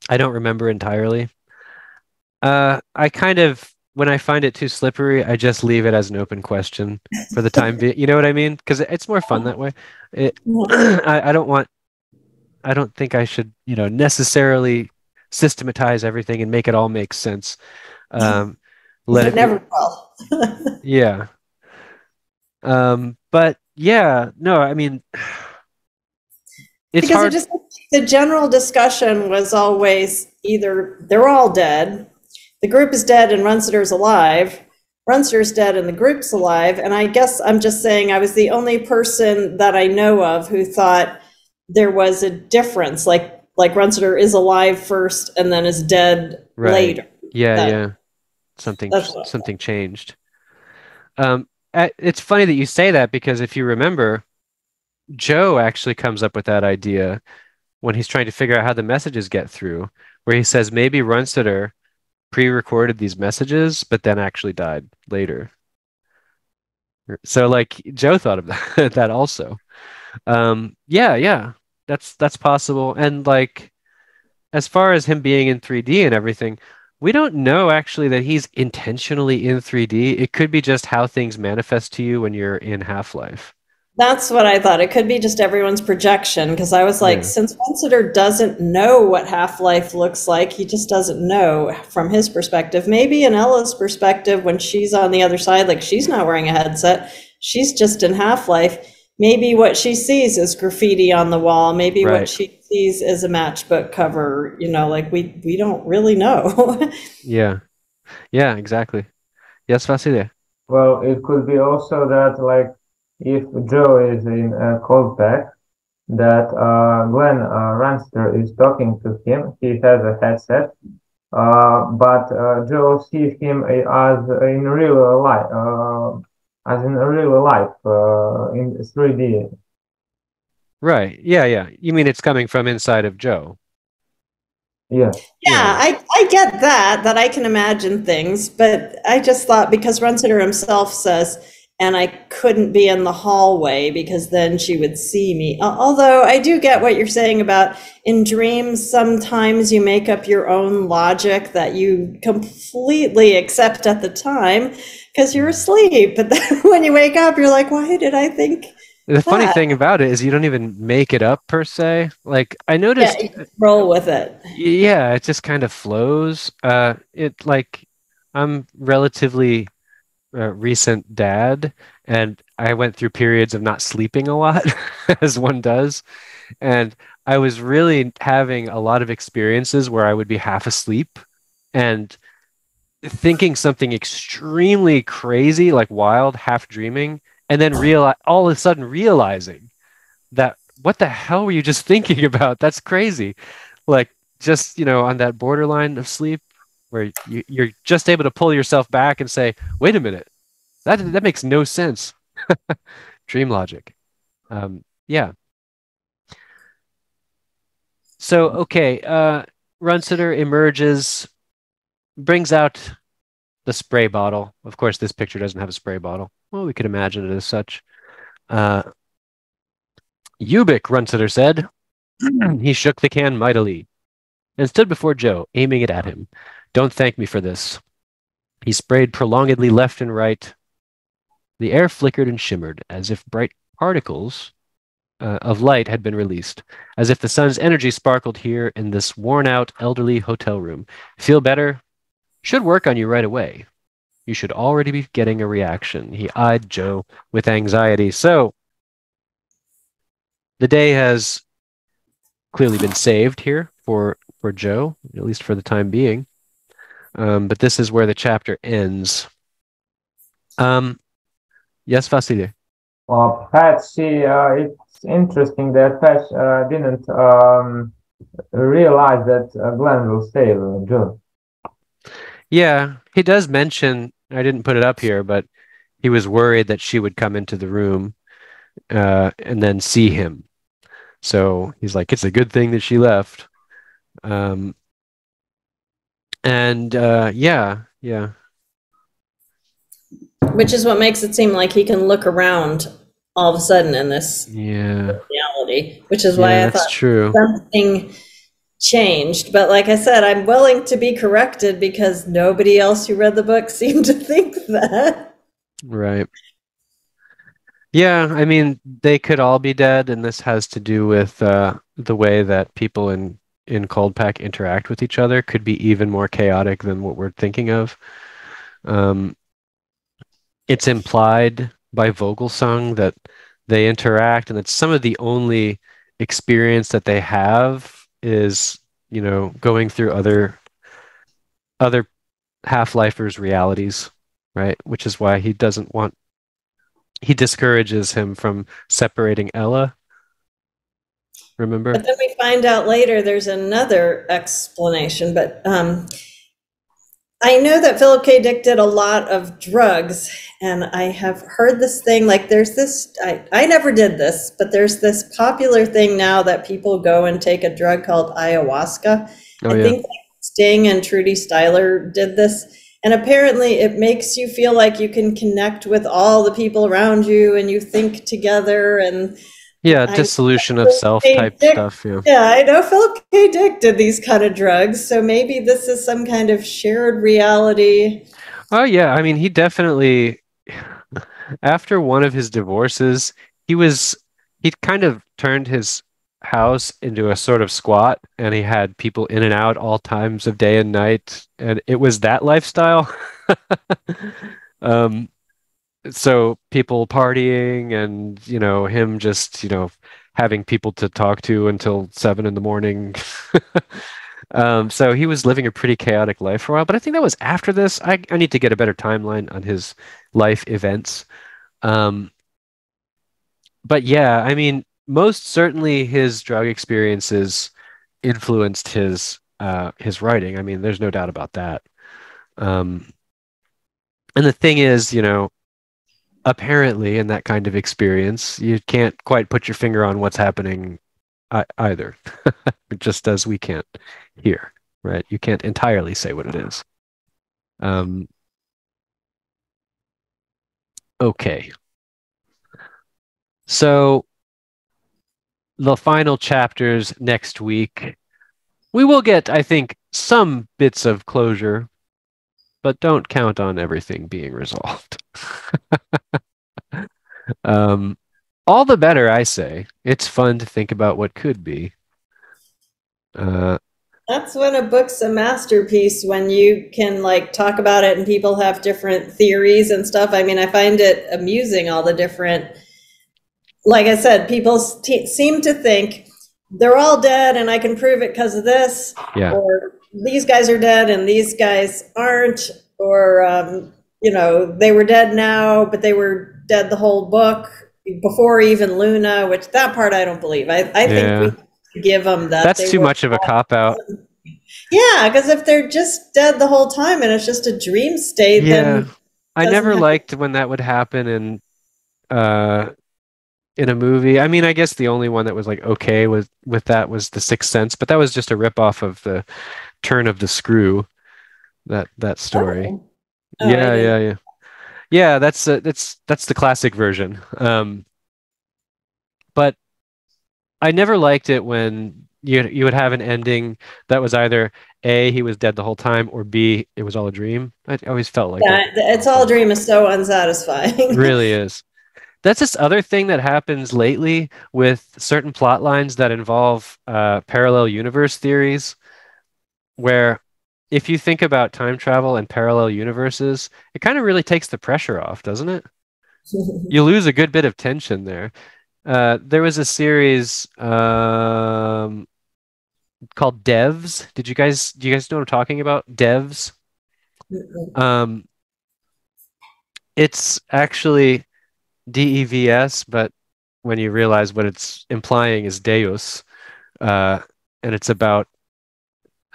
I don't remember entirely. I kind of, when I find it too slippery, I just leave it as an open question for the time being. You know what I mean? Because it's more fun that way. I don't think I should, necessarily systematize everything and make it all make sense. Let it never will. Yeah. But yeah, no, I mean, it's because hard. The general discussion was always either they're all dead, the group is dead and Runsiter's alive, Runsiter's dead and the group's alive, and I guess I'm just saying I was the only person that I know of who thought there was a difference, like Runsiter is alive first and then is dead later. Yeah. Something changed. It's funny that you say that because if you remember, Joe actually comes up with that idea when he's trying to figure out how the messages get through, where he says maybe Runsiter pre-recorded these messages, but then actually died later. So like Joe thought of that also. Yeah, that's possible. And like, as far as him being in 3D and everything, we don't know actually that he's intentionally in 3D. It could be just how things manifest to you when you're in Half-Life. That's what I thought. It could be just everyone's projection, because I was like, since Vonnegut doesn't know what half-life looks like, he just doesn't know from his perspective. Maybe in Ella's perspective, when she's on the other side, like she's not wearing a headset, she's just in half-life. Maybe what she sees is graffiti on the wall. Maybe what she sees is a matchbook cover. You know, like we don't really know. Yeah, exactly. Yes, Vasily. Well, it could be also that, like, if Joe is in a cold pack, that Glenn Ranster is talking to him. He has a headset, but Joe sees him as in real life, in 3D. Right. Yeah. You mean it's coming from inside of Joe? Yeah. Yeah, I get that I can imagine things, but I just thought, because Runcitor himself says, and I couldn't be in the hallway because then she would see me. Although I do get what you're saying about in dreams, sometimes you make up your own logic that you completely accept at the time because you're asleep. But then when you wake up, you're like, why did I think The funny thing about it is you don't even make it up per se. Like I noticed, you roll with it. Yeah, it just kind of flows. I'm relatively recent dad, and I went through periods of not sleeping a lot, as one does. And I was really having a lot of experiences where I would be half asleep and thinking something extremely crazy, like wild, half dreaming, and then all of a sudden realizing that what the hell were you just thinking about? That's crazy. Like just, on that borderline of sleep where you're just able to pull yourself back and say, wait a minute, that makes no sense. Dream logic. Yeah. So, okay, Runcitor emerges, brings out the spray bottle. Of course, this picture doesn't have a spray bottle. Well, we could imagine it as such. Ubik, Runcitor said. He shook the can mightily and stood before Joe, aiming it at him. Don't thank me for this. He sprayed prolongedly left and right. The air flickered and shimmered as if bright particles of light had been released, as if the sun's energy sparkled here in this worn-out, elderly hotel room. Feel better? Should work on you right away. You should already be getting a reaction. He eyed Joe with anxiety. So, the day has clearly been saved here for Joe, at least for the time being. But this is where the chapter ends. Yes, Vasily. Well, Pat, it's interesting that Pat didn't realize that Glenn will save Joe. Yeah, he does mention, I didn't put it up here, but he was worried that she would come into the room and then see him. So he's like, it's a good thing that she left. Yeah. Which is what makes it seem like he can look around all of a sudden in this reality, which is why I thought something changed. But like I said, I'm willing to be corrected because nobody else who read the book seemed to think that. Right. Yeah, I mean, they could all be dead, and this has to do with the way that people in Cold Pack interact with each other could be even more chaotic than what we're thinking of. It's implied by Vogelsong that they interact, and that some of the only experience that they have is, going through other Half-Lifers' realities, right? Which is why he discourages him from separating Ella. Remember? But then we find out later there's another explanation, but I know that Philip K. Dick did a lot of drugs, and I have heard this thing, like there's this, I never did this, but there's this popular thing now that people go and take a drug called ayahuasca. I think Sting and Trudy Styler did this, and apparently it makes you feel like you can connect with all the people around you and you think together, and dissolution of self type stuff. Yeah, I know Philip K. Dick did these kind of drugs, so maybe this is some kind of shared reality. Oh yeah, I mean, he definitely, after one of his divorces, he kind of turned his house into a sort of squat, and he had people in and out all times of day and night, and it was that lifestyle. Um, so people partying and, him just, having people to talk to until 7 in the morning. So he was living a pretty chaotic life for a while, but I think that was after this. I need to get a better timeline on his life events. But yeah, I mean, most certainly his drug experiences influenced his writing. I mean, there's no doubt about that. Um, and the thing is, apparently in that kind of experience, you can't quite put your finger on what's happening either, just as we can't here, right? You can't entirely say what it is. Okay. So the final chapters next week, we will get, I think, some bits of closure, but don't count on everything being resolved. All the better, I say. It's fun to think about what could be. That's when a book's a masterpiece, when you can like talk about it and people have different theories and stuff. I mean, I find it amusing, all the different, like I said, people seem to think they're all dead and I can prove it because of this, yeah. Or these guys are dead and these guys aren't, or they were dead now, but they were dead the whole book before even Luna, which that part I don't believe. I think we give them that. That's too much of a cop-out. Yeah, because if they're just dead the whole time and it's just a dream state, then I never liked when that would happen in a movie. I mean, I guess the only one that was like okay with that was The Sixth Sense, but that was just a ripoff of the Turn of the Screw, that story. Yeah, that's the classic version. But I never liked it when you would have an ending that was either A, he was dead the whole time, or B, it was all a dream. I always felt like it's all a dream is so unsatisfying. It really is. That's this other thing that happens lately with certain plot lines that involve parallel universe theories, where if you think about time travel and parallel universes, it kind of really takes the pressure off, doesn't it? You lose a good bit of tension there. There was a series called Devs. Do you guys know what I'm talking about? Devs. It's actually DEVS, but when you realize what it's implying is Deus, and it's about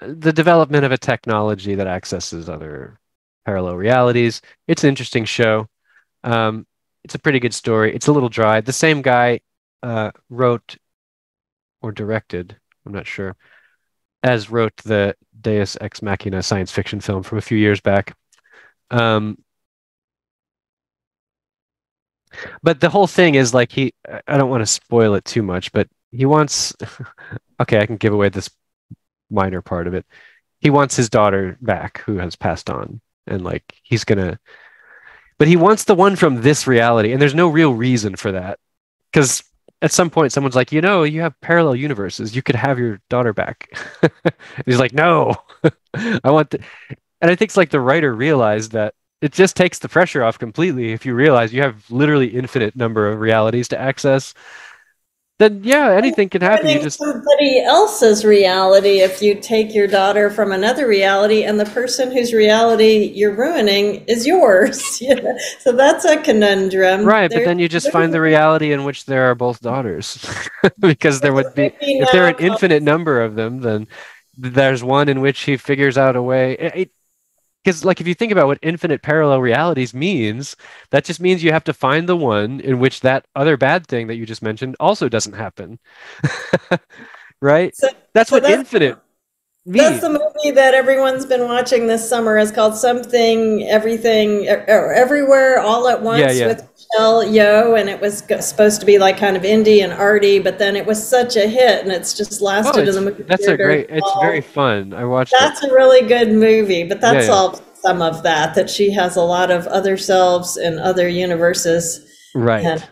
the development of a technology that accesses other parallel realities. It's an interesting show. It's a pretty good story. It's a little dry. The same guy wrote or directed, I'm not sure, as wrote the Deus Ex Machina science fiction film from a few years back. But the whole thing is like I don't want to spoil it too much, but he wants, okay, I can give away this minor part of it. He wants his daughter back who has passed on, and like but he wants the one from this reality, and there's no real reason for that. Because at some point someone's like, you have parallel universes. You could have your daughter back. He's like, no, I want and I think it's like the writer realized that it just takes the pressure off completely if you realize you have literally infinite number of realities to access. Then yeah, anything can happen. You just somebody else's reality if you take your daughter from another reality, and the person whose reality you're ruining is yours. So that's a conundrum, right? But then you just find the reality in which there are both daughters, because there would be, if there are an infinite number of them, then there's one in which he figures out a way. Because like if you think about what infinite parallel realities means, that just means you have to find the one in which that other bad thing that you just mentioned also doesn't happen. Right? That's what infinite means. That's the movie that everyone's been watching this summer. Is called Something, Everything, Everywhere, All at Once with Michelle Yeoh, and it was supposed to be like kind of indie and arty, but then it was such a hit, and it's just lasted in the movie theater. It's very fun. I watched That's a really good movie, but that's all some of that she has a lot of other selves in other universes. Right.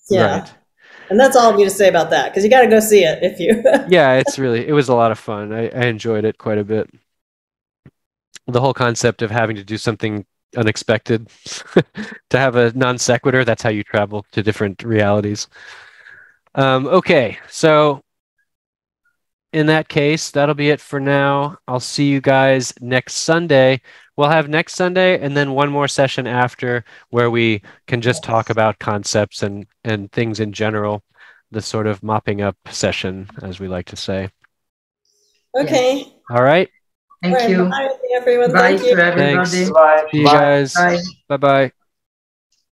Yeah. Right. And that's all I'm going to say about that, because you got to go see it if you. Yeah, it was a lot of fun. I enjoyed it quite a bit. The whole concept of having to do something unexpected, to have a non sequitur, that's how you travel to different realities. Okay, so in that case, that'll be it for now. I'll see you guys next Sunday. We'll have next Sunday and then one more session after where we can just talk about concepts and things in general, the sort of mopping up session, as we like to say. Okay. Yes. All right. Thank you. Bye, everyone. Bye Thank you. to everybody. Thanks. Bye. See you guys. Bye. Bye-bye.